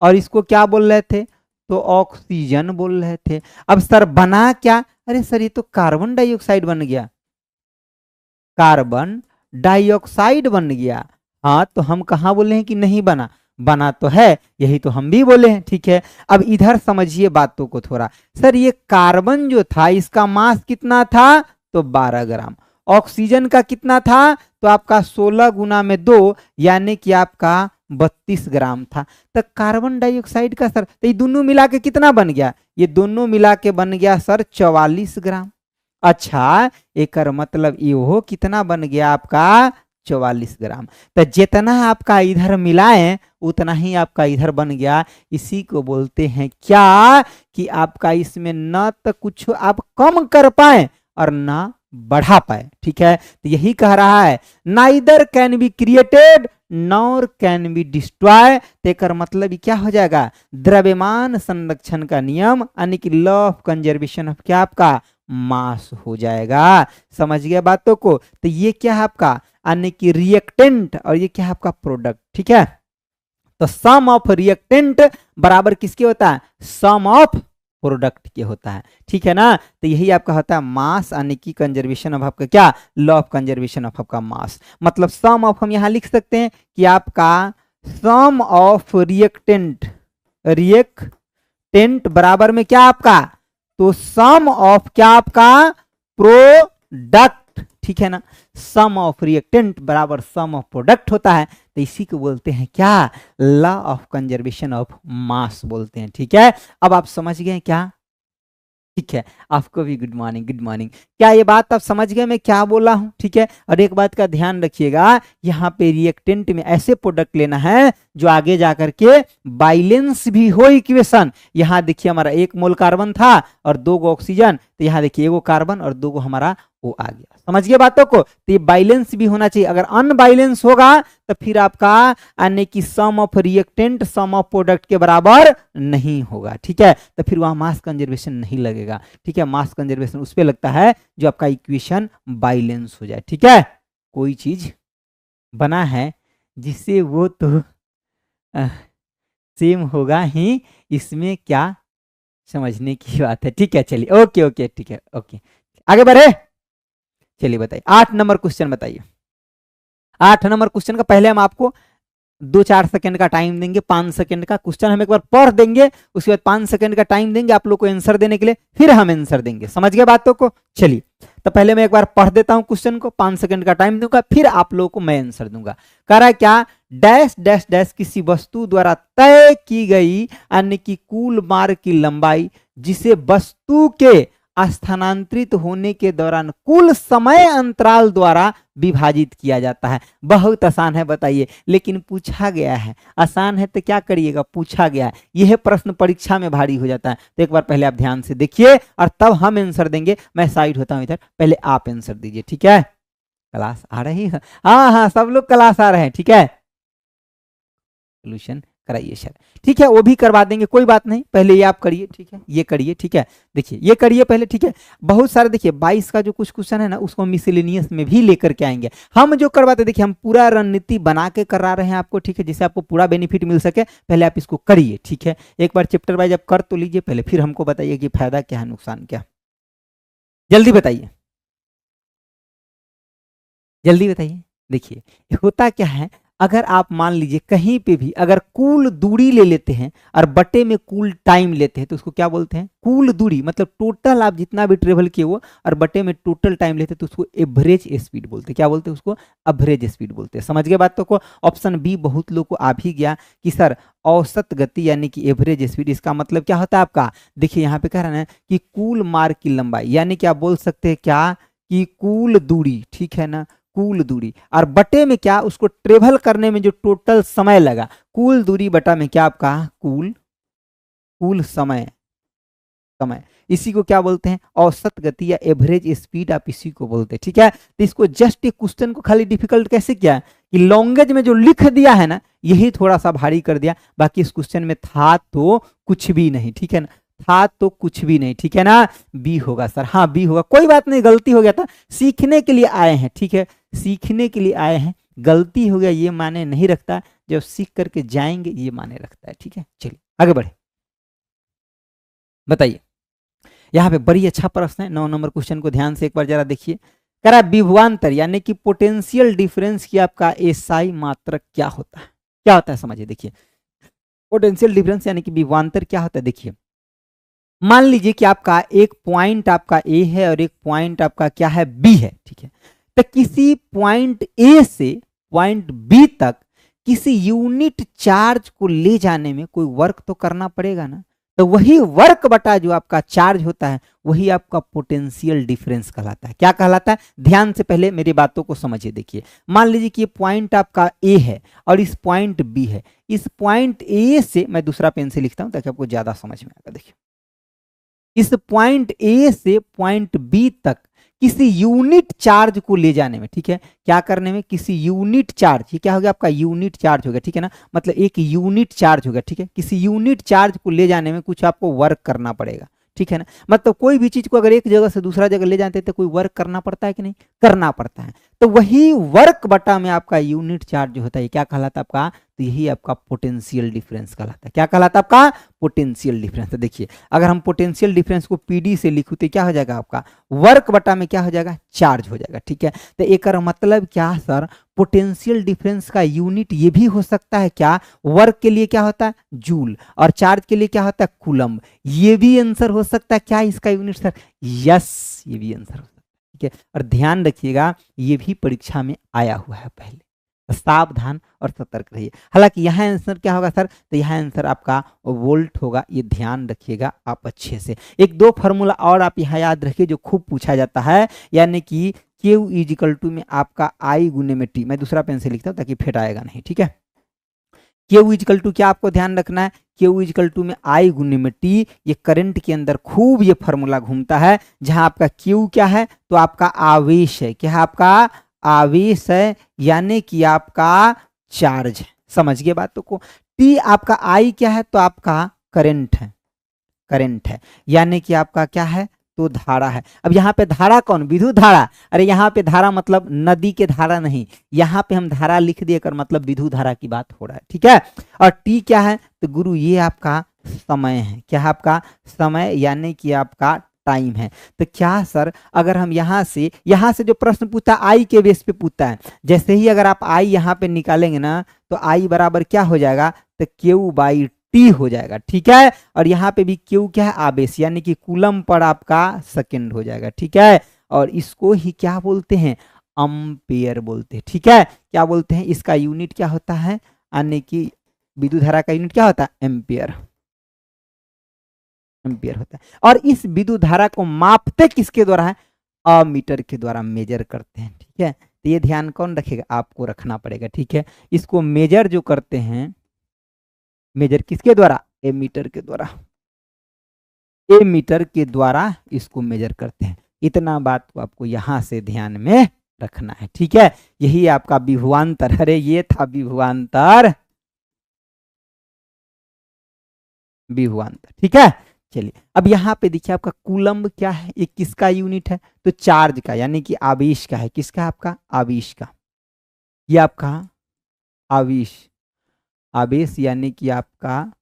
और इसको क्या बोल रहे थे, तो ऑक्सीजन बोल रहे थे। अब सर बना क्या, अरे सर ये तो कार्बन डाइऑक्साइड बन गया, कार्बन डाइऑक्साइड बन गया। हाँ तो हम कहाँ बोले हैं कि नहीं बना, बना तो है, यही तो हम भी बोले हैं, ठीक है। अब इधर समझिए बातों को थोड़ा, सर ये कार्बन जो था इसका मास कितना था, तो 12 ग्राम। ऑक्सीजन का कितना था, तो आपका 16 गुना में 2 यानी कि आपका 32 ग्राम था। तो कार्बन डाइऑक्साइड का सर, तो ये दोनों मिला के कितना बन गया, ये दोनों मिला के बन गया सर 44 ग्राम। अच्छा एक मतलब ये कितना बन गया आपका 44 ग्राम। तो जितना आपका इधर मिलाएं उतना ही आपका इधर बन गया। इसी को बोलते हैं क्या, कि आपका इसमें न तो कुछ आप कम कर पाए और ना बढ़ा पाए। ठीक है, तो यही कह रहा है neither can be created nor can be destroy. तेकर मतलब ये क्या हो जाएगा, द्रव्यमान संरक्षण का नियम यानी कि लॉ ऑफ कंजर्वेशन ऑफ क्या आपका मास हो जाएगा। समझ गया बातों को। तो ये क्या है आपका यानी कि रिएक्टेंट और ये क्या है आपका प्रोडक्ट। ठीक है, तो सम ऑफ रिएक्टेंट बराबर किसके होता है, सम ऑफ प्रोडक्ट के होता है। ठीक है ना, तो यही आपका होता है मास यानी कि कंजर्वेशन ऑफ आपका क्या, लॉ ऑफ कंजर्वेशन ऑफ आपका मास। मतलब सम ऑफ हम यहां लिख सकते हैं कि आपका सम ऑफ रिएक्टेंट, रिएक्टेंट बराबर में क्या आपका, तो सम ऑफ क्या आपका प्रोडक्ट। ठीक है ना, सम ऑफ रिएक्टेंट बराबर सम ऑफ प्रोडक्ट होता है। तो इसी को बोलते हैं क्या, law of conservation of mass बोलते हैं। ठीक है, अब आप समझ गए क्या। ठीक है, आपको भी गुड मॉर्निंग, गुड मॉर्निंग। क्या ये बात आप समझ गए मैं क्या बोला हूं। ठीक है, और एक बात का ध्यान रखिएगा, यहाँ पे रिएक्टेंट में ऐसे प्रोडक्ट लेना है जो आगे जाकर के बैलेंस भी हो इक्वेशन। यहाँ देखिए हमारा 1 मोल कार्बन था और 2 गो ऑक्सीजन, तो यहाँ देखिए 1 गो कार्बन और 2 गो हमारा वो आ गया। समझ गए बातों को। तो ये बैलेंस भी होना चाहिए, अगर अनबैलेंस होगा तो फिर आपका यानी कि sum of reactant sum of product के बराबर नहीं होगा। ठीक है, तो फिर वहां मास कंजर्वेशन नहीं लगेगा। ठीक है, मास कंजर्वेशन उस पर लगता है जो आपका इक्वेशन बैलेंस हो जाए। ठीक है, कोई चीज बना है जिससे वो तो सेम होगा ही, इसमें क्या समझने की बात है। ठीक है, चलिए ओके ओके, ठीक है ओके, आगे बढ़े। चलिए बताइए 8 नंबर क्वेश्चन बताइए। 8 नंबर क्वेश्चन का पहले हम आपको 2-4 सेकंड का टाइम देंगे, 5 सेकंड का क्वेश्चन हम एक बार पढ़ देंगे, उसके बाद 5 सेकंड का टाइम देंगे आप लोग को आंसर देने के लिए, फिर हम आंसर देंगे। समझ गए बातों को। चलिए, तो पहले मैं एक बार पढ़ देता हूं क्वेश्चन को, 5 सेकंड का टाइम दूंगा, फिर आप लोगों को मैं आंसर दूंगा। कह रहा है क्या, डैश डैश डैश किसी वस्तु द्वारा तय की गई यानी कि कुल मार्ग की लंबाई जिसे वस्तु के स्थानांतरित होने के दौरान कुल समय अंतराल द्वारा विभाजित किया जाता है। बहुत आसान है बताइए, लेकिन पूछा गया है। आसान है तो क्या करिएगा, पूछा गया है, यह प्रश्न परीक्षा में भारी हो जाता है। तो एक बार पहले आप ध्यान से देखिए और तब हम आंसर देंगे। मैं साइड होता हूं इधर, पहले आप आंसर दीजिए। ठीक है, क्लास आ रही है, हाँ हाँ सब लोग क्लास आ रहे हैं। ठीक है, सोल्यूशन कराइए सर। ठीक है, वो भी करवा देंगे, कोई बात नहीं, पहले ये आप करिए। ठीक है, ये करिए। ठीक है, देखिए ये करिए पहले। ठीक है, बहुत सारे देखिए 22 का जो कुछ क्वेश्चन है ना, उसको मिसलेनियस में भी लेकर के आएंगे। हम जो करवाते देखिए, हम पूरा रणनीति बना के करा रहे हैं आपको। ठीक है, जिससे आपको पूरा बेनिफिट मिल सके, पहले आप इसको करिए। ठीक है, एक बार चैप्टर वाइज आप कर तो लीजिए पहले, फिर हमको बताइए कि फायदा क्या है, नुकसान क्या, जल्दी बताइए, जल्दी बताइए। देखिए होता क्या है, अगर आप मान लीजिए कहीं पे भी अगर कुल दूरी ले लेते हैं और बटे में कुल टाइम लेते हैं तो उसको क्या बोलते हैं, कुल दूरी। मतलब टोटल आप जितना भी ट्रेवल किए वो और बटे में टोटल टाइम लेते हैं तो उसको एवरेज स्पीड बोलते हैं। क्या बोलते हैं उसको, एवरेज स्पीड बोलते हैं। समझ गए बातों को। ऑप्शन बी बहुत लोग को आ भी गया कि सर औसत गति यानी कि एवरेज स्पीड, इसका मतलब क्या होता है आपका। देखिए यहाँ पे कह रहे हैं कि कुल मार्ग की लंबाई, यानी कि आप बोल सकते हैं क्या कि कुल दूरी। ठीक है ना, कुल दूरी और बटे में क्या, उसको ट्रेवल करने में जो टोटल समय लगा, कुल दूरी बटा में क्या आपका कुल समय, इसी को क्या बोलते हैं, औसत गति या एवरेज स्पीड आप इसी को बोलते हैं। ठीक है, तो इसको जस्ट एक क्वेश्चन को खाली डिफिकल्ट कैसे किया कि लॉन्गेज में जो लिख दिया है ना, यही थोड़ा सा भारी कर दिया, बाकी इस क्वेश्चन में था तो कुछ भी नहीं। ठीक है ना, था तो कुछ भी नहीं। ठीक है ना, बी होगा सर, हाँ बी होगा, कोई बात नहीं, गलती हो गया था, सीखने के लिए आए हैं। ठीक है, सीखने के लिए आए हैं, गलती हो गया ये माने नहीं रखता, जब सीख करके जाएंगे ये माने रखता है। ठीक है, चलिए आगे बढ़े, बताइए। यहाँ पे बड़ी अच्छा प्रश्न है, 9 नंबर क्वेश्चन को ध्यान से एक बार जरा देखिए। कह रहा विभवांतर यानी कि पोटेंशियल डिफरेंस की आपका एसआई मात्रक क्या होता है, क्या होता है समझिए। देखिए पोटेंशियल डिफरेंस यानी कि विभवांतर क्या होता है। देखिए मान लीजिए कि आपका एक पॉइंट आपका ए है और एक पॉइंट आपका क्या है, बी है। ठीक है, तो किसी पॉइंट ए से पॉइंट बी तक किसी यूनिट चार्ज को ले जाने में कोई वर्क तो करना पड़ेगा ना, तो वही वर्क बटा जो आपका चार्ज होता है वही आपका पोटेंशियल डिफरेंस कहलाता है। क्या कहलाता है, ध्यान से पहले मेरी बातों को समझिए। देखिए मान लीजिए कि ये पॉइंट आपका ए है और इस पॉइंट बी है, इस पॉइंट ए से, मैं दूसरा पेन से लिखता हूं ताकि आपको ज्यादा समझ में आएगा। देखिए इस पॉइंट ए से पॉइंट बी तक किसी यूनिट चार्ज को ले जाने में, ठीक है, क्या करने में, किसी यूनिट चार्ज, ये क्या हो गया आपका यूनिट चार्ज हो गया, ठीक है ना, मतलब एक यूनिट चार्ज हो गया, ठीक है, किसी यूनिट चार्ज को ले जाने में कुछ आपको वर्क करना पड़ेगा, ठीक है ना, मतलब कोई भी चीज को अगर एक जगह से दूसरा जगह ले जाते हैं तो कोई वर्क करना पड़ता है कि नहीं, करना पड़ता है, तो वही वर्क बटा में आपका यूनिट चार्ज जो होता है क्या कहलाता है आपका, तो यही आपका पोटेंशियल डिफरेंस कहलाता है, क्या कहलाता है आपका, पोटेंशियल डिफरेंस। तो देखिए अगर हम पोटेंशियल डिफरेंस को पीडी से लिखूं तो क्या हो जाएगा आपका, वर्क बटा में क्या हो जाएगा, चार्ज हो जाएगा, ठीक है, तो एक मतलब क्या सर, पोटेंशियल डिफरेंस का यूनिट ये भी हो सकता है क्या, वर्क के लिए क्या होता है जूल, और चार्ज के लिए क्या होता है कूलम्ब, ये भी आंसर हो सकता है क्या इसका यूनिट सर, यस ये भी आंसर हो सकता है, ठीक है, और ध्यान रखिएगा ये भी परीक्षा में आया हुआ है पहले, सावधान और सतर्क रहिए। हालांकि यहाँ आंसर क्या होगा सर, तो यहाँ आंसर आपका वोल्ट होगा, ये ध्यान रखिएगा आप अच्छे से। एक दो फॉर्मूला और आप यहाँ याद रखिए जो खूब पूछा जाता है, यानी कि Q इजिकल टू में आपका I गुने में T, मैं दूसरा पेन से लिखता हूँ ताकि फेट आएगा नहीं, ठीक है, Q इजिकल टू क्या आपको ध्यान रखना है, Q इजिकल टू में I गुने में T, ये करंट के अंदर खूब ये फॉर्मूला घूमता है, जहां आपका Q क्या है, तो आपका आवेश है, क्या है आपका आवेश है, यानी कि आपका चार्ज है, समझ गए बातों को, T आपका I क्या है, तो आपका करंट है, करंट है, यानी कि आपका क्या है, तो धारा है। अब यहाँ पे धारा कौन, विद्युत धारा, अरे यहाँ पे धारा मतलब नदी के धारा नहीं, यहाँ पे हम धारा लिख दिए कर मतलब विद्युत धारा की बात हो रहा है, ठीक है, और टी क्या है, तो गुरु ये आपका समय है, क्या है आपका समय, यानी कि आपका टाइम है। तो क्या सर अगर हम यहाँ से जो प्रश्न पूछता आई के बेस पे पूछता है, जैसे ही अगर आप आई यहाँ पे निकालेंगे ना तो आई बराबर क्या हो जाएगा, तो Q बाई टी हो जाएगा, ठीक है, और यहाँ पे भी Q क्या है, आवेश, यानी कि कूलम पर आपका सेकंड हो जाएगा, ठीक है, और इसको ही क्या बोलते हैं, अम्पेयर बोलते हैं, ठीक है, क्या बोलते हैं, इसका यूनिट क्या होता है, यानी कि विद्युत धारा का यूनिट क्या होता है, एम्पियर, एम्पियर होता है, और इस विद्युत धारा को मापते किसके द्वारा है, अमीटर के द्वारा मेजर करते हैं, ठीक है, तो ये ध्यान कौन रखेगा, आपको रखना पड़ेगा, ठीक है, इसको मेजर जो करते हैं, मेजर किसके द्वारा, एमीटर के द्वारा, एमीटर के द्वारा इसको मेजर करते हैं, इतना बात को आपको यहां से ध्यान में रखना है, ठीक है, यही आपका विभवांतर, अरे ये था विभवांतर, विभवांतर, ठीक है, चलिए अब यहाँ पे देखिए आपका कूलम्ब क्या है, ये किसका यूनिट है, तो चार्ज का, यानी कि आवेश का है, किसका, आपका आवेश का, ये आपका आवेश, आवेश यानी कि आपका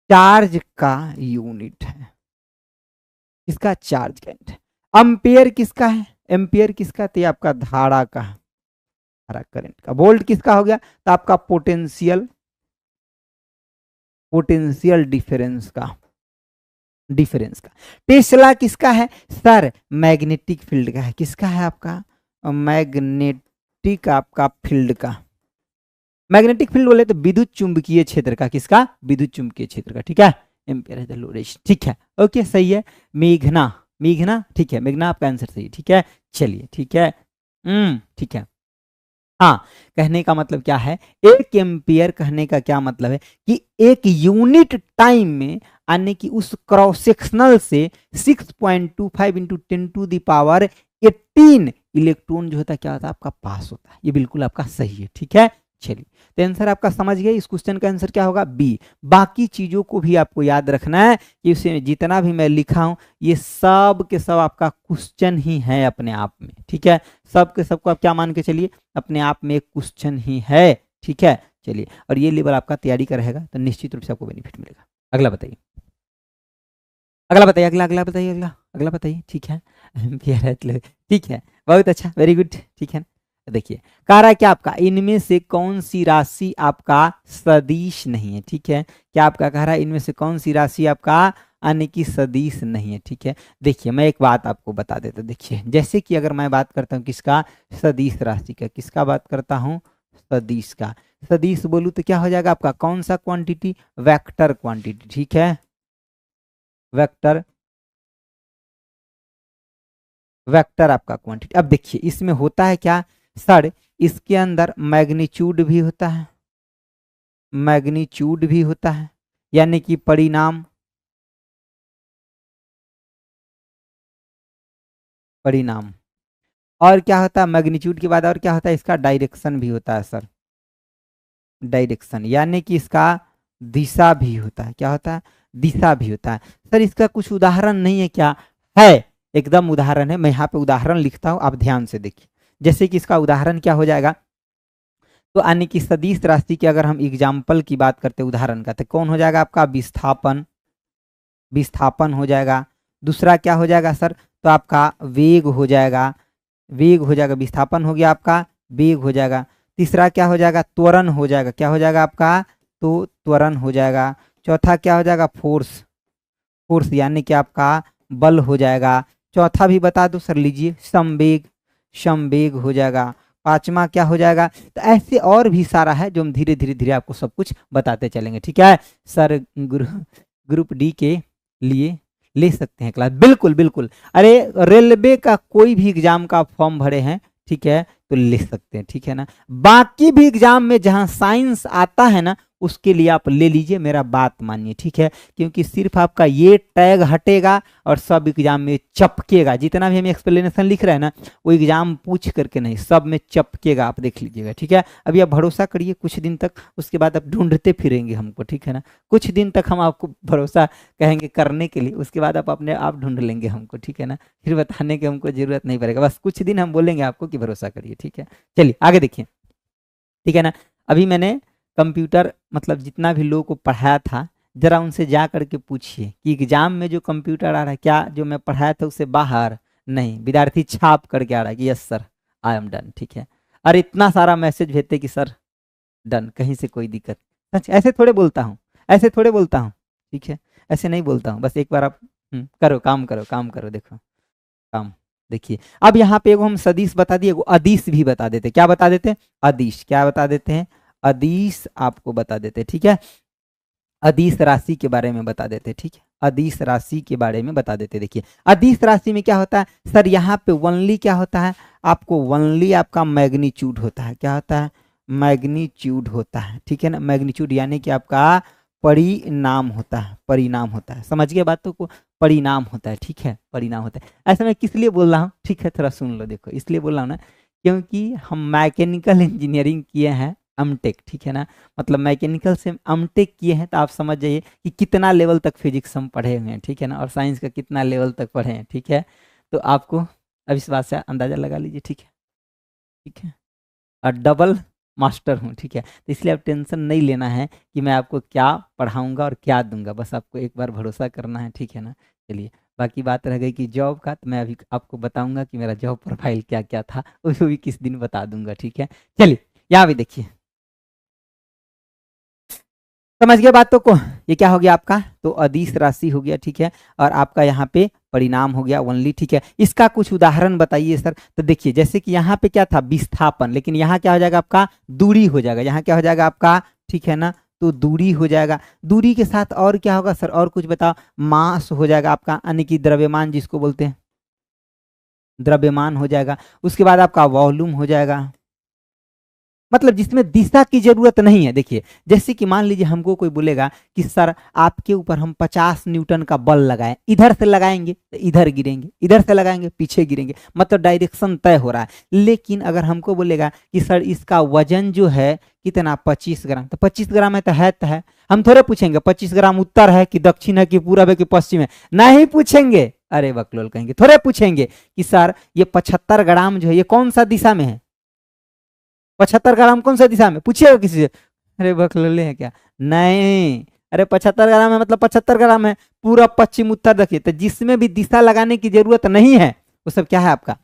चार्ज का यूनिट है, किसका, चार्ज का यूनिट है। अम्पेयर किसका है, एम्पियर किसका, तो ये आपका धारा का, धारा करंट का। वोल्ट किसका हो गया, तो आपका पोटेंशियल, पोटेंशियल डिफरेंस का, डिफरेंस का। टेस्ला किसका है सर, मैग्नेटिक फील्ड का है, किसका है आपका, मैग्नेटिक आपका फील्ड का, मैग्नेटिक फील्ड बोले तो विद्युत चुंबकीय क्षेत्र का, किसका, विद्युत चुंबकीय क्षेत्र का, ठीक है, एम्पियर है लोरेश, ठीक है, ओके सही है, मेघना, मेघना, ठीक है, मेघना आपका आंसर सही, ठीक है, चलिए ठीक है, ठीक है, हाँ, कहने का मतलब क्या है, एक एम्पियर कहने का क्या मतलब है कि एक यूनिट टाइम में, यानी कि उस क्रॉस सेक्शनल से 6.25 इंटू 10⁻18 इलेक्ट्रॉन जो होता है क्या होता है आपका पास होता है, ये बिल्कुल आपका सही है, ठीक है, चलिए तो आंसर आपका समझ गए, इस क्वेश्चन का आंसर क्या होगा, बी। बाकी चीजों को भी आपको याद रखना है कि उसे जितना भी मैं लिखा हूं ये सब के सब आपका क्वेश्चन ही है अपने आप में, ठीक है, सब के सबको आप क्या मान के चलिए, अपने आप में एक क्वेश्चन ही है, ठीक है, चलिए, और ये लेवल आपका तैयारी का रहेगा तो निश्चित रूप से आपको बेनिफिट मिलेगा। अगला बताइए, अगला बताइए, अगला अगला बताइए, अगला अगला बताइए, ठीक है, ठीक है, बहुत अच्छा, वेरी गुड, ठीक है, देखिए कह रहा है क्या आपका, इनमें से कौन सी राशि आपका सदिश नहीं है, ठीक है, क्या आपका कह रहा है इनमें से कौन सी राशि आपका यानी कि सदिश नहीं है, ठीक है, देखिए मैं एक बात आपको बता देता हूं, देखिए जैसे कि अगर मैं बात करता हूं किसका, सदिश राशि का, किसका बात करता हूं, सदिश का, सदिश बोलूं तो क्या हो जाएगा आपका, कौन सा क्वांटिटी, वेक्टर क्वांटिटी, ठीक है, वेक्टर, वेक्टर आपका क्वांटिटी। अब देखिए इसमें होता है क्या सर, इसके अंदर मैग्नीट्यूड भी होता है, मैग्नीट्यूड भी होता है, यानी कि परिणाम, परिणाम। और क्या होता है मैग्नीट्यूड के बाद और क्या होता है, इसका डायरेक्शन भी होता है सर, डायरेक्शन यानी कि इसका दिशा भी होता है। क्या होता है, दिशा भी होता है। सर इसका कुछ उदाहरण नहीं है क्या, है, एकदम उदाहरण है। मैं यहाँ पे उदाहरण लिखता हूँ, आप ध्यान से देखिए। जैसे कि इसका उदाहरण क्या हो जाएगा, तो यानी कि सदिश राशि की अगर हम एग्जाम्पल की बात करते हैं, उदाहरण का, तो कौन हो जाएगा आपका विस्थापन, विस्थापन हो जाएगा। दूसरा क्या हो जाएगा सर, तो आपका वेग हो जाएगा, वेग हो जाएगा, विस्थापन हो गया आपका, वेग हो जाएगा। तीसरा क्या हो जाएगा, त्वरण हो जाएगा। क्या हो जाएगा आपका, तो त्वरण हो जाएगा। चौथा क्या हो जाएगा, फोर्स, फोर्स यानी कि आपका बल हो जाएगा। चौथा भी बता दो सर, लीजिए, संवेग, संवेग हो जाएगा। पांचवा क्या हो जाएगा, तो ऐसे और भी सारा है जो हम धीरे धीरे धीरे आपको सब कुछ बताते चलेंगे। ठीक है सर, ग्रुप डी के लिए ले सकते हैं क्लास, बिल्कुल बिल्कुल। अरे रेलवे का कोई भी एग्जाम का फॉर्म भरे हैं, ठीक है, तो ले सकते हैं, ठीक है ना। बाकी भी एग्जाम में जहां साइंस आता है ना, उसके लिए आप ले लीजिए, मेरा बात मानिए, ठीक है। क्योंकि सिर्फ आपका ये टैग हटेगा और सब एग्जाम में चपकेगा। जितना भी हम एक्सप्लेनेशन लिख रहे हैं ना, वो एग्जाम पूछ करके नहीं, सब में चपकेगा, आप देख लीजिएगा, ठीक है। अभी आप भरोसा करिए कुछ दिन तक, उसके बाद आप ढूंढते फिरेंगे हमको, ठीक है ना। कुछ दिन तक हम आपको भरोसा कहेंगे करने के लिए, उसके बाद आप अपने आप ढूंढ लेंगे हमको, ठीक है ना। फिर बताने की हमको जरूरत नहीं पड़ेगा, बस कुछ दिन हम बोलेंगे आपको कि भरोसा करिए, ठीक है। चलिए आगे देखिए, ठीक है ना। अभी मैंने कंप्यूटर मतलब जितना भी लोगों को पढ़ाया था, जरा उनसे जा करके पूछिए कि एग्जाम में जो कंप्यूटर आ रहा है, क्या जो मैं पढ़ाया था उससे बाहर नहीं, विद्यार्थी छाप करके आ रहा है कि yes sir I am done, ठीक है। और इतना सारा मैसेज भेजते कि सर डन, कहीं से कोई दिक्कत। सच ऐसे थोड़े बोलता हूँ, ऐसे थोड़े बोलता हूँ, ठीक है, ऐसे नहीं बोलता हूँ। बस एक बार आप करो, काम करो, काम करो, देखो काम। देखिए अब यहाँ पे एगो हम सदिश बता दिए, एगो अदिश भी बता देते। क्या बता देते, अदिश, क्या बता देते हैं, अदिश आपको बता देते, ठीक है। अदिश राशि के बारे में बता देते, ठीक है, अदिश राशि के बारे में बता देते। देखिए अदिश राशि में क्या होता है सर, यहाँ पे वनली क्या होता है आपको, वनली आपका मैग्नीट्यूड होता है। क्या होता है, मैग्नीट्यूड होता है, ठीक है ना। मैग्नीट्यूड यानी कि आपका परिणाम होता है, परिणाम होता है, समझ गए बातों को, परिणाम होता है, ठीक है, परिणाम होता है। ऐसा मैं किस लिए बोल रहा हूँ, ठीक है, थोड़ा सुन लो, देखो इसलिए बोल रहा हूँ ना, क्योंकि हम मैकेनिकल इंजीनियरिंग किए हैं, एमटेक, ठीक है ना। मतलब मैकेनिकल से एमटेक किए हैं, तो आप समझ जाइए कि कितना लेवल तक फिजिक्स हम पढ़े हुए हैं, ठीक है ना, और साइंस का कितना लेवल तक पढ़े हैं, ठीक है। तो आपको अब इस बात से अंदाजा लगा लीजिए, ठीक है, ठीक है। और डबल मास्टर हूँ, ठीक है, तो इसलिए आप टेंशन नहीं लेना है कि मैं आपको क्या पढ़ाऊंगा और क्या दूंगा, बस आपको एक बार भरोसा करना है, ठीक है ना। चलिए बाकी बात रह गई कि जॉब का, तो मैं अभी आपको बताऊंगा कि मेरा जॉब प्रोफाइल क्या क्या था, वो भी किस दिन बता दूंगा, ठीक है। चलिए यहाँ भी देखिए, समझ गए बातों को, ये क्या हो गया आपका, तो अदिश राशि हो गया, ठीक है। और आपका यहाँ पे परिणाम हो गया वनली, ठीक है। इसका कुछ उदाहरण बताइए सर, तो देखिए जैसे कि यहाँ पे क्या था विस्थापन, लेकिन यहाँ क्या हो जाएगा आपका, दूरी हो जाएगा। यहाँ क्या हो जाएगा आपका, ठीक है ना, तो दूरी हो जाएगा। दूरी के साथ और क्या होगा सर, और कुछ बताओ, मास हो जाएगा आपका, यानी कि द्रव्यमान जिसको बोलते हैं, द्रव्यमान हो जाएगा। उसके बाद आपका वॉल्यूम हो जाएगा, मतलब जिसमें दिशा की जरूरत नहीं है। देखिए जैसे कि मान लीजिए हमको कोई बोलेगा कि सर आपके ऊपर हम 50 न्यूटन का बल लगाएं, इधर से लगाएंगे तो इधर गिरेंगे, इधर से लगाएंगे पीछे गिरेंगे, मतलब डायरेक्शन तय हो रहा है। लेकिन अगर हमको बोलेगा कि सर इसका वजन जो है कितना, 25 ग्राम, तो 25 ग्राम है तो है, हम थोड़े पूछेंगे 25 ग्राम उत्तर है कि दक्षिण है कि पूरब है कि पश्चिम है, नहीं पूछेंगे। अरे बकलोल कहेंगे, थोड़े पूछेंगे कि सर ये 75 ग्राम जो है ये कौन सा दिशा में है, 75 ग्राम कौन सा दिशा में, पूछिएगा किसी से, अरे बकलोले है क्या, नहीं, अरे 75 ग्राम है मतलब 75 ग्राम है, पूरा पश्चिम उत्तर रखिए। तो जिसमें भी दिशा लगाने की जरूरत नहीं है वो सब क्या है आपका,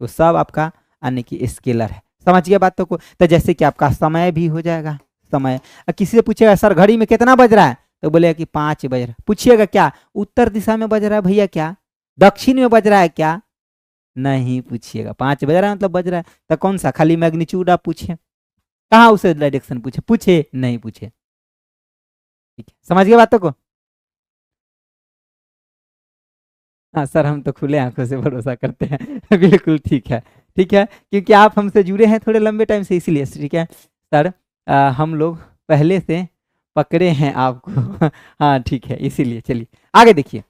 वो सब आपका यानी कि स्केलर है। समझ गया बातों को। तो जैसे कि आपका समय भी हो जाएगा, समय, किसी से पूछेगा सर घड़ी में कितना बज रहा है, तो बोलेगा कि 5 बज रहा है। पूछिएगा क्या उत्तर दिशा में बज रहा है भैया, क्या दक्षिण में बज रहा है क्या, नहीं पूछिएगा। 5 बज रहा है मतलब बज रहा है, तो कौन सा, खाली मैग्नीट्यूड आप पूछे, कहाँ उसे डायरेक्शन पूछे, पूछे नहीं पूछे, ठीक है, समझ गए बातों को। हाँ सर हम तो खुले आंखों से भरोसा करते हैं बिल्कुल ठीक है, ठीक है, क्योंकि आप हमसे जुड़े हैं थोड़े लंबे टाइम से, इसीलिए, ठीक है सर। हम लोग पहले से पकड़े हैं आपको हाँ ठीक है, इसीलिए। चलिए आगे देखिए,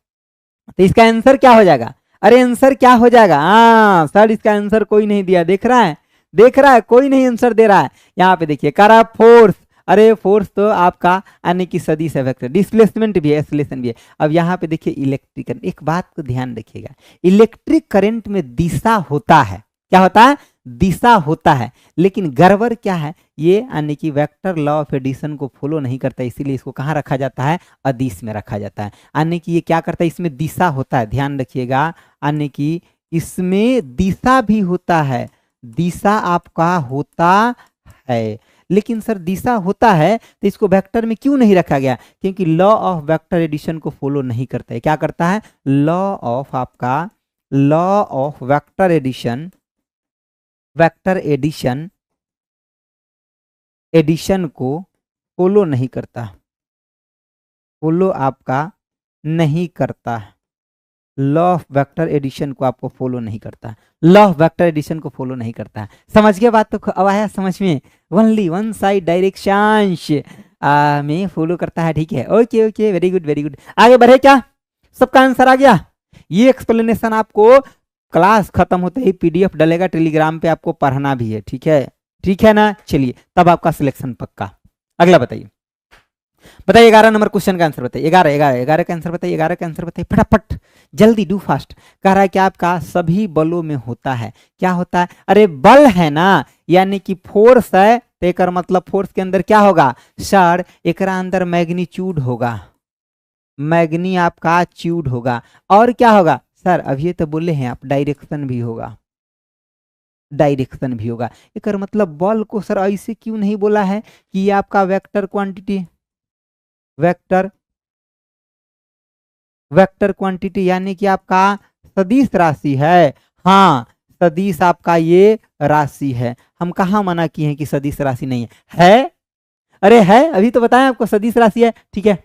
तो इसका आंसर क्या हो जाएगा, अरे आंसर क्या हो जाएगा? हाँ सर इसका आंसर कोई नहीं दिया, देख रहा है, देख रहा है, कोई नहीं आंसर दे रहा है। यहाँ पे देखिए करा फोर्स, अरे फोर्स तो आपका यानी कि सदिश है वेक्टर, डिस्प्लेसमेंट भी है, एक्सेलरेशन भी है। अब यहाँ पे देखिए इलेक्ट्रिक करंट, एक बात को ध्यान रखिएगा, इलेक्ट्रिक करंट में दिशा होता है, क्या होता है? दिशा होता है, लेकिन गड़बड़ क्या है, ये यानी कि वेक्टर लॉ ऑफ एडिशन को फॉलो नहीं करता, इसीलिए इसको कहाँ रखा जाता है? अदिश में रखा जाता है। यानी कि ये क्या करता है, इसमें दिशा होता है, ध्यान रखिएगा, यानी कि इसमें दिशा भी होता है, दिशा आपका होता है, लेकिन सर दिशा होता है तो इसको वेक्टर में क्यों नहीं रखा गया? क्योंकि लॉ ऑफ वेक्टर एडिशन को फॉलो नहीं करता है। क्या करता है? लॉ ऑफ आपका, law of vector addition, vector addition, addition को फॉलो नहीं करता, फॉलो आपका नहीं करता है, लॉ ऑफ वेक्टर एडिशन को आपको फॉलो नहीं करता, लॉ ऑफ वेक्टर एडिशन को फॉलो नहीं करता है। समझ गया बात? तो अब आया समझ में, ओनली वन साइड डायरेक्शंस में फॉलो करता है, ठीक है, okay okay, very good very good. आगे बढ़े क्या? सबका आंसर आ गया? ये एक्सप्लेनेशन आपको क्लास खत्म होते ही पीडीएफ डलेगा टेलीग्राम पे, आपको पढ़ना भी है, ठीक है, ठीक है ना? चलिए तब आपका सिलेक्शन पक्का। अगला बताइए, बताइए 11 नंबर क्वेश्चन का आंसर बताइए, 11 का आंसर बताइए, 11 का आंसर बताइए फटाफट, जल्दी डू फास्ट। कह रहा है कि आपका सभी बलों में होता है, क्या होता है? अरे बल है ना, यानी कि फोर्स है, तो एक मतलब फोर्स के अंदर क्या होगा सर? एक अंदर मैग्नीट्यूड होगा, मैग्नी आपका च्यूड होगा, और क्या होगा सर? अभी तो बोले हैं आप, डायरेक्शन भी होगा, डायरेक्शन भी होगा। एक मतलब बल को सर ऐसे क्यों नहीं बोला है कि ये आपका vector quantity, vector, vector quantity यानी कि आपका सदिश राशि है। हाँ सदिश आपका ये राशि है, हम कहाँ मना किए हैं कि सदिश राशि नहीं है? अरे है, अभी तो बताएं आपको सदिश राशि है, ठीक है,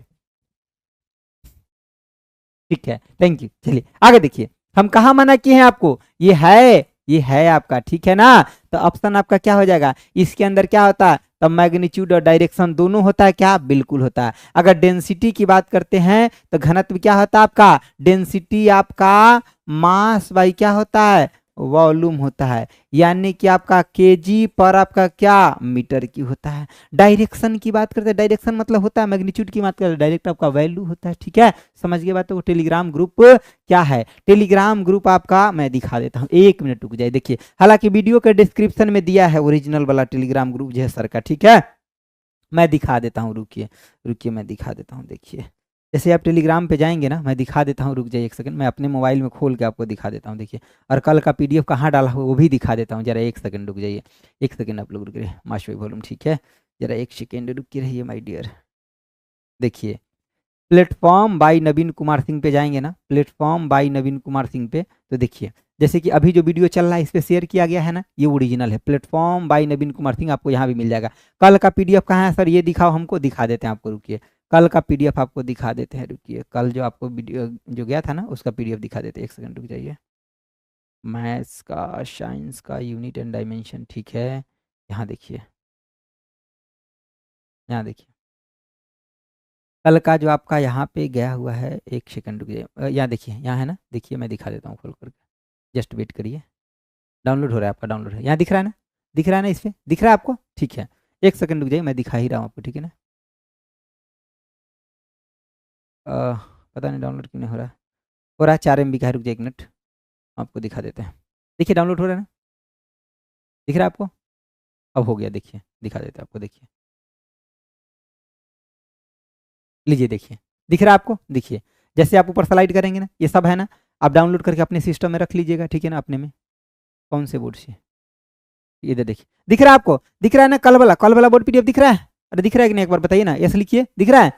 ठीक है, थैंक यू। चलिए आगे देखिए, हम कहाँ मना किए हैं आपको? ये है, ये है आपका, ठीक है ना? तो ऑप्शन आपका क्या हो जाएगा? इसके अंदर क्या होता है? तो मैग्नीट्यूड और डायरेक्शन दोनों होता है, क्या? बिल्कुल होता है। अगर डेंसिटी की बात करते हैं तो घनत्व क्या होता है आपका? डेंसिटी आपका मास बाई क्या होता है? वॉल्यूम होता है, यानी कि आपका केजी पर आपका क्या मीटर की होता है। डायरेक्शन की बात करते हैं, डायरेक्शन मतलब होता है मैग्नीट्यूड की बात करते हैं, डायरेक्ट आपका वैल्यू होता है, ठीक है, समझ गए बात? तो टेलीग्राम ग्रुप क्या है? टेलीग्राम ग्रुप आपका मैं दिखा देता हूँ, एक मिनट रुक जाए। देखिए हालांकि वीडियो के डिस्क्रिप्शन में दिया है ओरिजिनल वाला टेलीग्राम ग्रुप जो है सर का, ठीक है, मैं दिखा देता हूँ, रुकिए रुकिए मैं दिखा देता हूँ। देखिए जैसे आप टेलीग्राम पे जाएंगे ना, मैं दिखा देता हूँ, रुक जाइए एक सेकंड, मैं अपने मोबाइल में खोल के आपको दिखा देता हूँ। देखिए और कल का पीडीएफ कहाँ डाला हो वो भी दिखा देता हूँ, जरा एक सेकंड रुक जाइए, एक सेकंड आप लोग रुक रहे माशवी वॉल्यूम, ठीक है, जरा एक सेकेंड रुक के रहिए माय डियर। देखिए प्लेटफॉर्म बाई नवीन कुमार सिंह पे जाएंगे ना, प्लेटफॉर्म बाई नवीन कुमार सिंह पे, तो देखिए जैसे कि अभी जो वीडियो चल रहा है इस पे शेयर किया गया है ना, ये ओरिजिनल है, प्लेटफॉर्म बाई नवीन कुमार सिंह, आपको यहाँ भी मिल जाएगा। कल का पीडीएफ कहाँ है सर? ये दिखाओ हमको, दिखा देते हैं आपको, रुकिए कल का पीडीएफ आपको दिखा देते हैं, रुकिए कल जो आपको वीडियो जो गया था ना उसका पीडीएफ दिखा देते हैं, एक सेकंड रुक जाइए। मैथ्स का, साइंस का, यूनिट एंड डायमेंशन, ठीक है, यहाँ देखिए, यहाँ देखिए कल का जो आपका यहाँ पे गया हुआ है, एक सेकंड रुक जाइए, यहाँ देखिए, यहाँ है ना, देखिए मैं दिखा देता हूँ खोल करके, जस्ट वेट करिए, डाउनलोड हो रहा है आपका, डाउनलोड है, यहाँ दिख रहा है ना, दिख रहा है ना, इस पर दिख रहा है आपको, ठीक है, एक सेकंड रुक जाइए, मैं दिखा ही रहा हूँ आपको, ठीक है ना। पता नहीं डाउनलोड क्यों नहीं हो रहा है 4 MB का है, रुक जाइए एक मिनट, आपको दिखा देते हैं। देखिए डाउनलोड हो रहा है ना, दिख रहा है आपको? अब हो गया, देखिए दिखा देते हैं आपको, देखिए लीजिए, देखिए दिख रहा है आपको? देखिए जैसे आप ऊपर स्लाइड करेंगे ना, ये सब है ना, आप डाउनलोड करके अपने सिस्टम में रख लीजिएगा, ठीक है ना, अपने में कौन से बोर्ड से, ये देखिए दिख रहा है आपको? दिख रहा है ना कल वाला बोर्ड पीडीएफ दिख रहा है? अरे दिख रहा है कि नहीं, एक बार बताइए ना, यस लिखिए, दिख रहा है?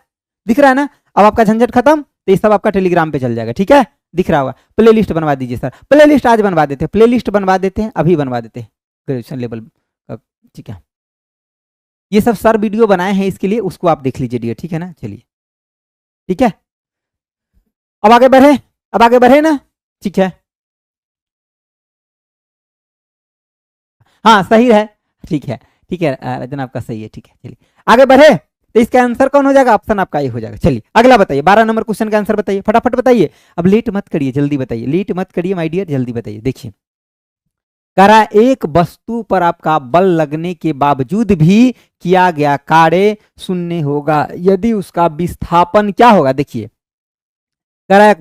दिख रहा है ना? अब आपका झंझट खत्म, तो ये सब आपका टेलीग्राम पे चल जाएगा, ठीक है, दिख रहा होगा। प्ले लिस्ट बनवा दीजिए सर, प्ले लिस्ट आज बनवा देते हैं, प्ले लिस्ट बनवा देते हैं, अभी बनवा देते हैं ग्रेजुएशन लेवल का, ठीक है, ये सब सर वीडियो बनाए हैं इसके लिए, उसको आप देख लीजिए डियर, ठीक है ना, चलिए ठीक है, अब आगे बढ़े, अब आगे बढ़े ना, ठीक है, हाँ सही है, ठीक है, ठीक है, रचना आपका सही है, ठीक है, चलिए आगे बढ़े। तो इसका आंसर कौन हो जाएगा, ऑप्शन आपका ए हो जाएगा। चलिए अगला बताइए, 12 नंबर क्वेश्चन का आंसर बताइए, फटाफट बताइए। अब लेट मत करिए, जल्दी बताइए, लेट मत करिए माय डियर, जल्दी बताइए। देखिए कह रहा है एक वस्तु पर आपका बल लगने के बावजूद भी किया गया कार्य शून्य होगा यदि उसका विस्थापन क्या होगा। देखिए कह रहा है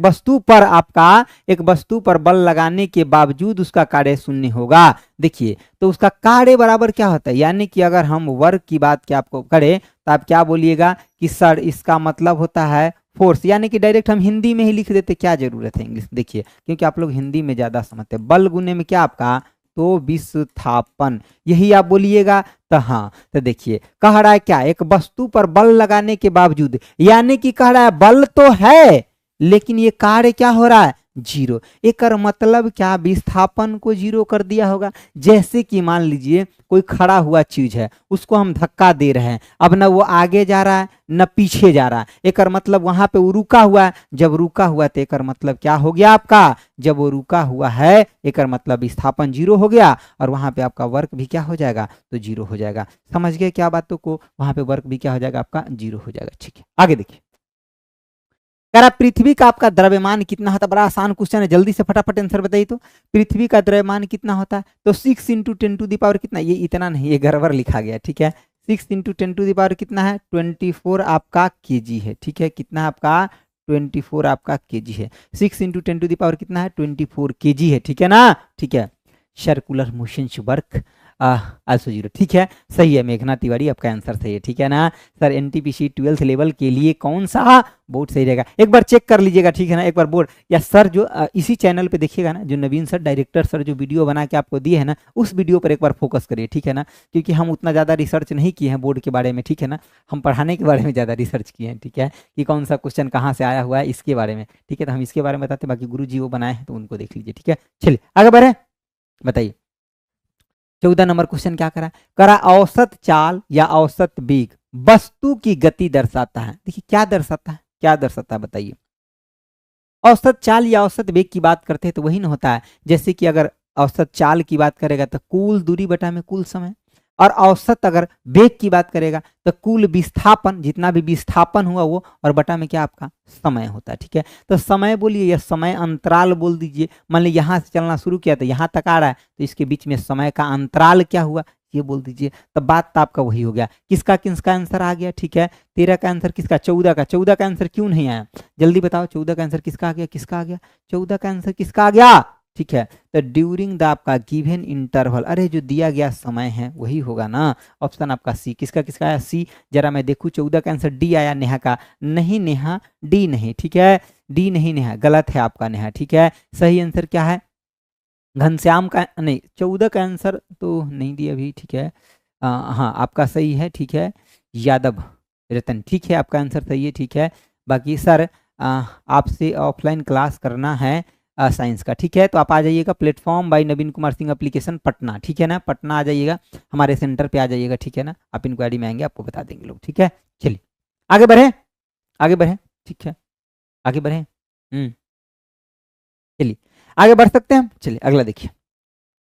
एक वस्तु पर बल लगाने के बावजूद उसका कार्य शून्य होगा। देखिए तो उसका कार्य बराबर क्या होता है, यानी कि अगर हम वर्क की बात क्या आपको करें तो आप क्या बोलिएगा कि सर इसका मतलब होता है फोर्स, यानी कि डायरेक्ट हम हिंदी में ही लिख देते, क्या जरूरत है इंग्लिश। देखिए क्योंकि आप लोग हिंदी में ज्यादा समझते हैं, बल गुने में क्या आपका तो विस्थापन, यही आप बोलिएगा। तो हाँ तो देखिए कह रहा है क्या, एक वस्तु पर बल लगाने के बावजूद, यानी कि कह रहा है बल तो है लेकिन ये कार्य क्या हो रहा है जीरो। एक मतलब क्या, विस्थापन को जीरो कर दिया होगा। जैसे कि मान लीजिए कोई खड़ा हुआ चीज है, उसको हम धक्का दे रहे हैं, अब न वो आगे जा रहा है न पीछे जा रहा है, एक मतलब वहां पे वो रुका हुआ है। जब रुका हुआ है तो एक मतलब क्या हो गया आपका, जब वो रुका हुआ है एक मतलब विस्थापन जीरो हो गया और वहां पे आपका वर्क भी क्या हो जाएगा तो जीरो हो जाएगा। समझ गए क्या बातों को, वहां पे वर्क भी क्या हो जाएगा आपका जीरो हो जाएगा। ठीक है आगे देखिए, कह रहा पृथ्वी का आपका द्रव्यमान कितना होता है, बड़ा आसान क्वेश्चन है, जल्दी से फटाफट आंसर बताइए। तो पृथ्वी का द्रव्यमान कितना होता है, तो 6 × 10⁻, कितना, ये इतना नहीं, ये गड़बड़ लिखा गया। ठीक है 6 × 10⁻, कितना है 24 आपका केजी है। ठीक है कितना आपका 24 आपका केजी है। 6 × 10⁻, कितना है 24 केजी है। ठीक है ना, ठीक है। Circular motion work also zero. ठीक है सही है मेघना तिवारी, आपका आंसर सही है। ठीक है ना सर, एनटीपीसी 12th लेवल के लिए कौन सा बोर्ड सही रहेगा, एक बार चेक कर लीजिएगा। ठीक है ना, एक बार बोर्ड या सर जो इसी चैनल पे देखिएगा ना, जो नवीन सर डायरेक्टर सर जो वीडियो बना के आपको दिए है ना, उस वीडियो पर एक बार फोकस करिए। ठीक है ना, क्योंकि हम उतना ज़्यादा रिसर्च नहीं किए हैं बोर्ड के बारे में। ठीक है ना, हम पढ़ाने के बारे में ज़्यादा रिसर्च किए हैं। ठीक है कि कौन सा क्वेश्चन कहाँ से आया हुआ है इसके बारे में। ठीक है तो हम इसके बारे में बताते हैं, बाकी गुरु जी वो बनाए हैं तो उनको देख लीजिए। ठीक है चलिए आगे बढ़े, बताइए 14 नंबर क्वेश्चन क्या करा औसत चाल या औसत वेग वस्तु की गति दर्शाता है। देखिए क्या दर्शाता है, क्या दर्शाता है बताइए। औसत चाल या औसत वेग की बात करते हैं तो वही ना होता है, जैसे कि अगर औसत चाल की बात करेगा तो कुल दूरी बटा में कुल समय, और औसत अगर वेग की बात करेगा तो कुल विस्थापन, जितना भी विस्थापन हुआ वो, और बटा में क्या आपका समय होता है। ठीक है तो समय बोलिए या समय अंतराल बोल दीजिए। मान लीजिए यहाँ से चलना शुरू किया तो यहाँ तक आ रहा है, तो इसके बीच में समय का अंतराल क्या हुआ ये बोल दीजिए। तो बात तो आपका वही हो गया। किसका आंसर आ गया, ठीक है 13 का आंसर किसका, 14 का आंसर क्यों नहीं आया, जल्दी बताओ 14 का आंसर किसका आ गया, 14 का आंसर किसका आ गया। ठीक है तो ड्यूरिंग द आपका गिवन इंटरवल, अरे जो दिया गया समय है वही होगा ना, ऑप्शन आपका सी। किसका आया सी, जरा मैं देखूं 14 का आंसर डी आया, नेहा का नहीं, नेहा डी नहीं। ठीक है डी नहीं, नेहा गलत है आपका नेहा। ठीक है सही आंसर क्या है, घनश्याम का नहीं, 14 का आंसर तो नहीं दिया अभी। ठीक है हाँ आपका सही है। ठीक है यादव रतन, ठीक है आपका आंसर सही है। ठीक है बाकी सर आपसे ऑफलाइन क्लास करना है साइंस का। ठीक है तो आप आ जाइएगा प्लेटफॉर्म बाय नवीन कुमार सिंह एप्लीकेशन पटना। ठीक है ना, पटना आ जाइएगा, हमारे सेंटर पे आ जाइएगा। ठीक है ना, आप इंक्वायरी में आएंगे आपको बता देंगे लोग। ठीक है चलिए आगे बढ़े। ठीक है आगे बढ़े, चलिए आगे बढ़ सकते हैं। चलिए अगला देखिए,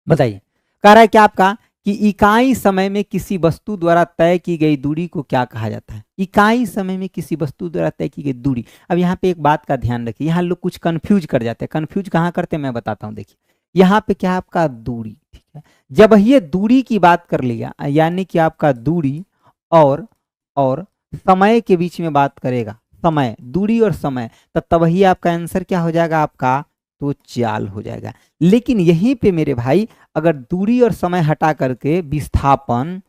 बताइए कह रहा है क्या आपका कि इकाई समय में किसी वस्तु द्वारा तय की गई दूरी को क्या कहा जाता है। इकाई समय में किसी वस्तु द्वारा तय की गई दूरी। अब यहाँ पे एक बात का ध्यान रखिए, यहाँ लोग कुछ कंफ्यूज कर जाते हैं। कंफ्यूज कहाँ करते हैं मैं बताता हूँ। देखिए यहाँ पे क्या है आपका दूरी। ठीक है जब ये दूरी की बात कर लिया, यानी कि आपका दूरी और समय के बीच में बात करेगा, समय, दूरी और समय, तब ही आपका आंसर क्या हो जाएगा आपका तो चाल हो जाएगा। लेकिन यहीं पे मेरे भाई अगर दूरी और समय हटा करके विस्थापन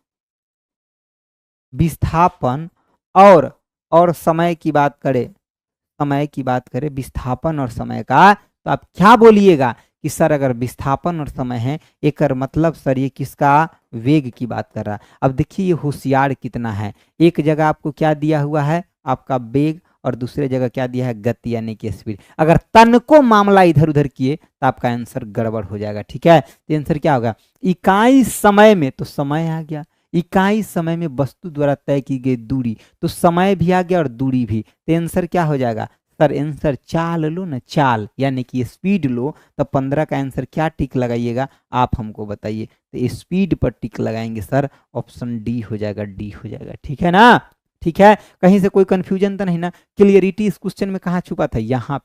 और समय की बात करें, विस्थापन और समय का, तो आप क्या बोलिएगा कि सर अगर विस्थापन और समय है एक मतलब सर ये किसका वेग की बात कर रहा है। अब देखिए ये होशियार कितना है, एक जगह आपको क्या दिया हुआ है आपका वेग और दूसरे जगह क्या दिया है गति यानी कि स्पीड। अगर तन को मामला इधर उधर किए तो आपका आंसर गड़बड़ हो जाएगा। ठीक है तो आंसर क्या होगा, इकाई समय में तो समय आ गया, इकाई समय में वस्तु द्वारा तय की गई दूरी, तो समय भी आ गया और दूरी भी, तो आंसर क्या हो जाएगा सर, आंसर चाल लो ना, चाल यानी कि स्पीड लो। तो 15 का आंसर क्या टिक लगाइएगा आप हमको बताइए, तो स्पीड पर टिक लगाएंगे सर, ऑप्शन डी हो जाएगा, डी हो जाएगा। ठीक है ना ठीक है, कहीं से कोई कंफ्यूजन तो नहीं ना, क्लियरिटी इस क्वेश्चन में कहाँ छुपा था, यहाँ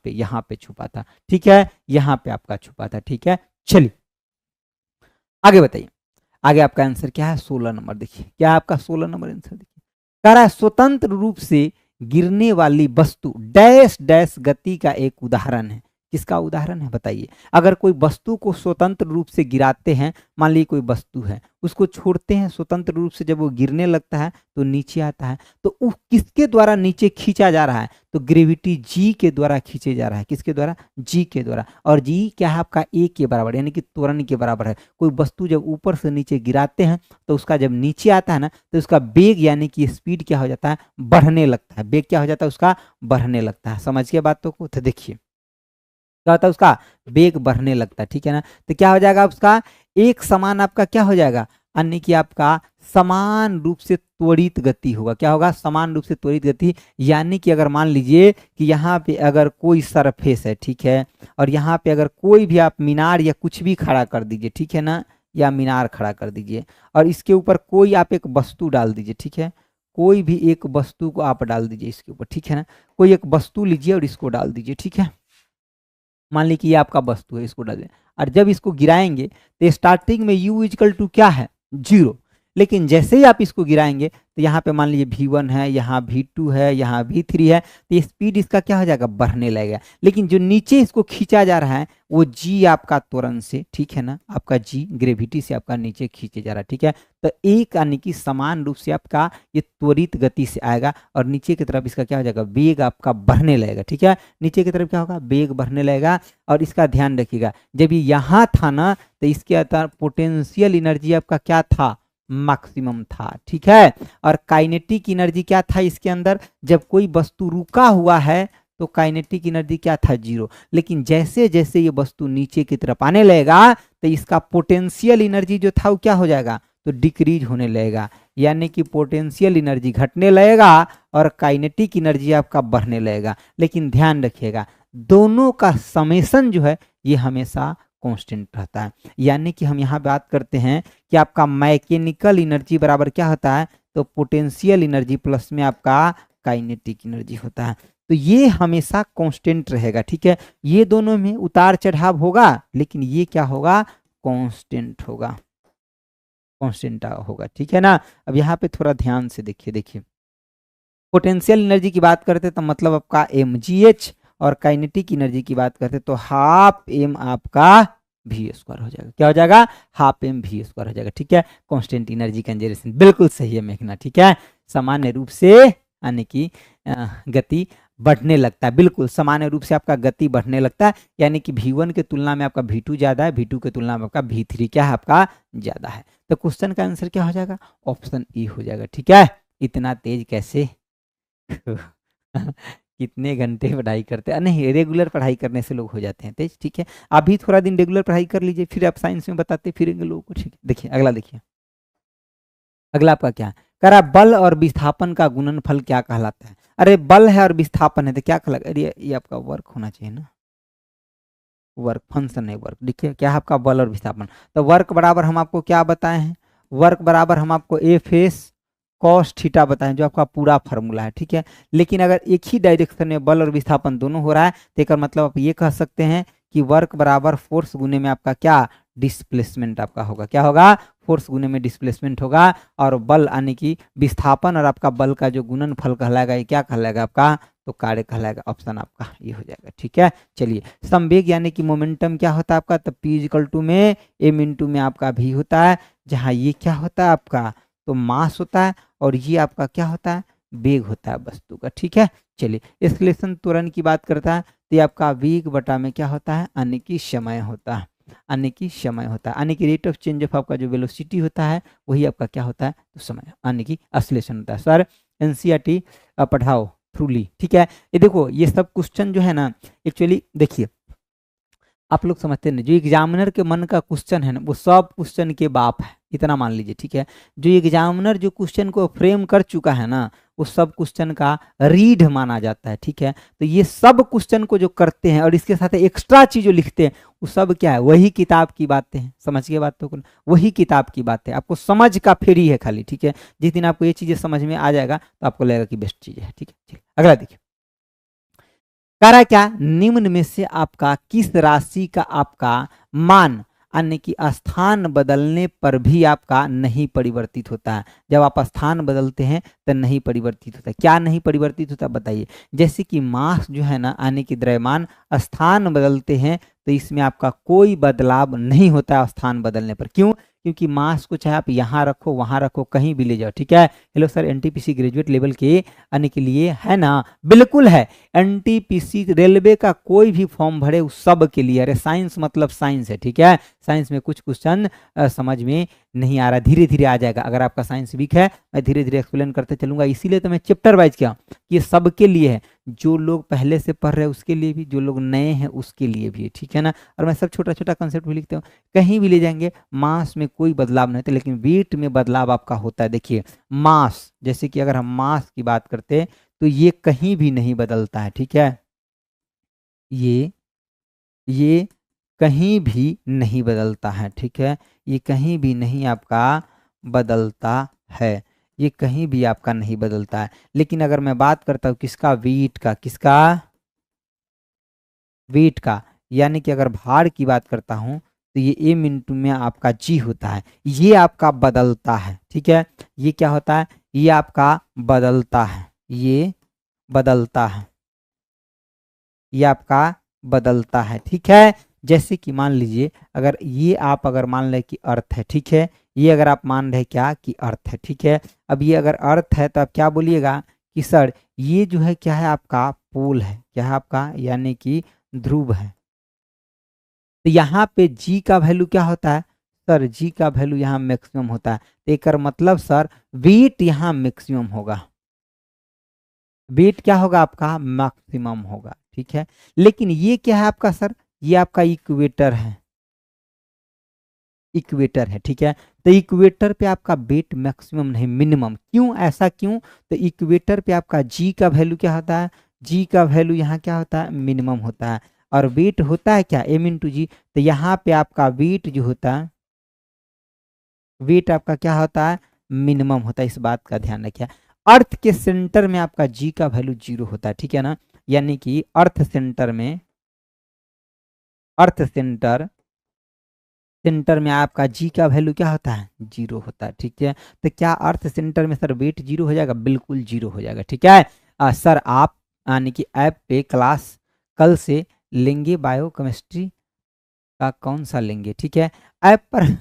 पे छुपा था, ठीक है, यहाँ पे आपका छुपा था, ठीक है। चलिए आगे बताइए, आगे आपका आंसर क्या है, 16 नंबर देखिए, क्या है आपका 16 नंबर आंसर देखिए, कह रहा है स्वतंत्र रूप से गिरने वाली वस्तु डैश डैश गति का एक उदाहरण है। किसका उदाहरण है बताइए, अगर कोई वस्तु को स्वतंत्र रूप से गिराते हैं, मान लीजिए कोई वस्तु है, उसको छोड़ते हैं स्वतंत्र रूप से, जब वो गिरने लगता है तो नीचे आता है, तो वो किसके द्वारा नीचे खींचा जा रहा है, तो ग्रेविटी जी के द्वारा खींचे जा रहा है, किसके द्वारा, जी के द्वारा। और जी क्या है आपका, ए के बराबर, यानी कि त्वरण के बराबर है। कोई वस्तु जब ऊपर से नीचे गिराते हैं तो उसका जब नीचे आता है ना, तो उसका वेग यानी कि स्पीड क्या हो जाता है, बढ़ने लगता है, वेग क्या हो जाता है उसका, बढ़ने लगता है। समझ के बातों को, तो देखिए क्या होता है, उसका वेग बढ़ने लगता है, ठीक है ना। तो क्या हो जाएगा उसका, एक समान आपका क्या हो जाएगा, अन्य कि आपका समान रूप से त्वरित गति होगा। क्या होगा, समान रूप से त्वरित गति, यानी कि अगर मान लीजिए कि यहाँ पे अगर कोई सरफेस है, ठीक है, और यहाँ पे अगर कोई भी आप मीनार या कुछ भी खड़ा कर दीजिए, ठीक है ना, या मीनार खड़ा कर दीजिए, और इसके ऊपर कोई आप एक वस्तु डाल दीजिए, ठीक है, कोई भी एक वस्तु को आप डाल दीजिए इसके ऊपर, ठीक है ना, कोई एक वस्तु लीजिए और इसको डाल दीजिए, ठीक है, मान लीजिए कि ये आपका वस्तु है, इसको डाल दें, और जब इसको गिराएंगे तो स्टार्टिंग में u इक्वल टू क्या है, 0, लेकिन जैसे ही आप इसको गिराएंगे तो यहाँ पे मान लीजिए v1 है, यहाँ v2 है, यहाँ v3 है, तो ये स्पीड इसका क्या हो जाएगा, बढ़ने लगेगा। लेकिन जो नीचे इसको खींचा जा रहा है वो g आपका त्वरण से, ठीक है ना, आपका g ग्रेविटी से आपका नीचे खींचे जा रहा है, ठीक है। तो एक यानी कि समान रूप से आपका ये त्वरित गति से आएगा और नीचे की तरफ इसका क्या हो जाएगा, वेग आपका बढ़ने लगेगा, ठीक है, नीचे की तरफ क्या होगा, वेग बढ़ने लगेगा। और इसका ध्यान रखिएगा, जब ये यहाँ था ना तो इसके अंदर पोटेंशियल एनर्जी आपका क्या था, मैक्सिमम था, ठीक है। और काइनेटिक एनर्जी क्या था इसके अंदर, जब कोई वस्तु रुका हुआ है तो काइनेटिक एनर्जी क्या था, 0। लेकिन जैसे जैसे ये वस्तु नीचे की तरफ आने लगेगा तो इसका पोटेंशियल एनर्जी जो था वो क्या हो जाएगा, तो डिक्रीज होने लगेगा, यानी कि पोटेंशियल एनर्जी घटने लगेगा और काइनेटिक एनर्जी आपका बढ़ने लगेगा। लेकिन ध्यान रखिएगा दोनों का समेशन जो है ये हमेशा कांस्टेंट रहता है, यानी कि हम यहाँ बात करते हैं कि आपका मैकेनिकल एनर्जी बराबर क्या होता है, तो पोटेंशियल एनर्जी प्लस में आपका काइनेटिक एनर्जी होता है। तो ये हमेशा कांस्टेंट रहेगा, ठीक है, ये दोनों में उतार चढ़ाव होगा लेकिन ये क्या होगा, कांस्टेंट होगा, कांस्टेंट होगा, ठीक है ना। अब यहाँ पे थोड़ा ध्यान से देखिए पोटेंशियल एनर्जी की बात करते तो मतलब आपका mgh, और काइनेटिक एनर्जी की बात करते तो हाफ m आपका v स्क्वायर हो जाएगा। क्या हो जाएगा, हाफ m v स्क्वायर हो जाएगा, ठीक है। कांस्टेंट एनर्जी कंजर्वेशन बिल्कुल सही है मेघना, ठीक है। सामान्य रूप से यानी कि गति बढ़ने लगता है, बिल्कुल सामान्य रूप से आपका गति बढ़ने लगता है, यानी कि v1 के तुलना में आपका v2 ज्यादा है, v2 के तुलना में आपका v3 क्या है, आपका ज्यादा है। तो क्वेश्चन का आंसर क्या हो जाएगा, ऑप्शन ई हो जाएगा, ठीक है। इतना तेज कैसे कितने घंटे पढ़ाई करते हैं, नहीं रेगुलर पढ़ाई करने से लोग हो जाते हैं तेज, ठीक है। अभी थोड़ा दिन रेगुलर पढ़ाई कर लीजिए, फिर आप साइंस में बताते फिरेंगे लोगों को, ठीक है। देखिए अगला, देखिए अगला आपका क्या है, कह रहा बल और विस्थापन का गुणनफल क्या कहलाता है। अरे बल है और विस्थापन है तो क्या कहलाता है, अरे ये आपका वर्क होना चाहिए ना, वर्क फंक्शन है वर्क, देखिए क्या है आपका बल और विस्थापन। तो वर्क बराबर हम आपको क्या बताए हैं, वर्क बराबर हम आपको एफ एस कॉस थीटा बताएं, जो आपका पूरा फार्मूला है, ठीक है। लेकिन अगर एक ही डायरेक्शन में बल और विस्थापन दोनों हो रहा है तो एक मतलब आप ये कह सकते हैं कि वर्क बराबर फोर्स गुने में आपका क्या, डिस्प्लेसमेंट आपका होगा, क्या होगा, फोर्स गुने में डिस्प्लेसमेंट होगा। और बल यानी कि विस्थापन और आपका बल का जो गुणनफल कहलाएगा ये क्या कहलाएगा आपका, तो कार्य कहलाएगा। ऑप्शन आपका ये हो जाएगा, ठीक है। चलिए संवेग यानी कि मोमेंटम क्या होता है आपका, तो p इक्वल टू में m इंटू में आपका v होता है, जहाँ ये क्या होता है आपका, तो मास होता है, और ये आपका क्या होता है, वेग होता है वस्तु का, ठीक है। चलिए एक्सेलरेशन त्वरण की बात करता है तो ये आपका वेग बटा में क्या होता है, यानी कि समय होता है, यानी कि समय होता है, यानी कि रेट ऑफ चेंज ऑफ आपका जो वेलोसिटी होता है वही आपका क्या होता है, तो समय, यानी कि एक्सेलरेशन होता है। सर एनसीईआरटी पढ़ाओ थ्रूली, ठीक है। ये देखो ये सब क्वेश्चन जो है ना एक्चुअली देखिए आप लोग समझते नहीं, जो एग्जामिनर के मन का क्वेश्चन है ना वो सब क्वेश्चन के बाप है, इतना मान लीजिए, ठीक है। जो एग्जामिनर जो क्वेश्चन को फ्रेम कर चुका है ना वो सब क्वेश्चन का रीढ़ माना जाता है, ठीक है। तो ये सब क्वेश्चन को जो करते हैं और इसके साथ एक्स्ट्रा चीज जो लिखते हैं वो सब क्या है, वही किताब की बातें हैं। समझ गए बात को, वही किताब की बात है, आपको समझ का फेरी है खाली, ठीक है। जिस दिन आपको ये चीजें समझ में आ जाएगा तो आपको लगेगा कि बेस्ट चीज है, ठीक है। चलिए अगला देखिए, कह रहा है क्या, निम्न में से आपका किस राशि का आपका मान अन्य की स्थान बदलने पर भी आपका नहीं परिवर्तित होता है। जब आप स्थान बदलते हैं तो नहीं परिवर्तित होता। क्या नहीं परिवर्तित होता बताइए। जैसे कि मास जो है ना यानी कि द्रव्यमान स्थान बदलते हैं तो इसमें आपका कोई बदलाव नहीं होता है स्थान बदलने पर। क्यों? क्योंकि मास को चाहे आप यहाँ रखो वहाँ रखो कहीं भी ले जाओ, ठीक है। Hello sir, NTPC graduate level के आने के लिए है ना, बिल्कुल है। एनटीपीसी रेलवे का कोई भी फॉर्म भरे उस सब के लिए, अरे साइंस मतलब साइंस है, ठीक है। साइंस में कुछ क्वेश्चन समझ में नहीं आ रहा, धीरे धीरे आ जाएगा। अगर आपका साइंस वीक है मैं धीरे धीरे एक्सप्लेन करते चलूंगा, इसीलिए तो मैं चैप्टर वाइज किया कि ये सबके लिए है, जो लोग पहले से पढ़ रहे हैं उसके लिए भी, जो लोग नए हैं उसके लिए भी, ठीक है ना। और मैं सब छोटा छोटा कंसेप्ट भी लिखता हूँ, कहीं भी ले जाएंगे मास में कोई बदलाव नहीं होता, लेकिन वेट में बदलाव आपका होता है। देखिए मास, जैसे कि अगर हम मास की बात करते हैं तो ये कहीं भी नहीं बदलता है, ठीक है। ये कहीं भी नहीं बदलता है, ठीक है। ये कहीं भी नहीं आपका बदलता है, ये कहीं भी आपका नहीं बदलता है। लेकिन अगर मैं बात करता हूँ किसका, वेट का, किसका, वेट का, यानी कि अगर भार की बात करता हूँ तो ये एम इंटू में आपका जी होता है, ये आपका बदलता है, ठीक है। ये क्या होता है, ये आपका बदलता है, ये बदलता है, ये आपका बदलता है, ठीक है। जैसे कि मान लीजिए अगर ये आप अगर मान लें कि अर्थ है, ठीक है। ये अगर आप मान रहे क्या कि अर्थ है, ठीक है। अब ये अगर अर्थ है तो आप क्या बोलिएगा कि सर ये जो है क्या है आपका पोल है, क्या है आपका, यानी कि ध्रुव है। तो यहाँ पे जी का वैल्यू क्या होता है सर, जी का वैल्यू यहाँ मैक्सिमम होता है। तो एक मतलब सर वेट यहाँ मैक्सिमम होगा, वेट क्या होगा आपका मैक्सिमम होगा, ठीक है। लेकिन ये क्या है आपका सर, ये आपका इक्वेटर है, इक्वेटर है, ठीक है। तो इक्वेटर पे आपका वेट मैक्सिमम नहीं मिनिमम, क्यों, ऐसा क्यों? तो इक्वेटर पे आपका जी का वैल्यू क्या होता है, जी का वैल्यू यहाँ क्या होता है, मिनिमम होता है। और वेट होता है क्या, एम इंटू जी। तो यहाँ पे आपका वेट जो होता है, वेट आपका क्या होता है, मिनिमम होता है। इस बात का ध्यान रखिए। अर्थ के सेंटर में आपका जी का वैल्यू 0 होता है, ठीक है ना। यानी कि अर्थ सेंटर में, अर्थ सेंटर, सेंटर में आपका जी का वैल्यू क्या होता है, 0 होता है, ठीक है। तो क्या अर्थ सेंटर में सर वेट 0 हो जाएगा, बिल्कुल 0 हो जाएगा, ठीक है। सर आप यानी कि ऐप पे क्लास कल से लेंगे बायोकेमिस्ट्री का, कौन सा लेंगे, ठीक है। ऐप पर,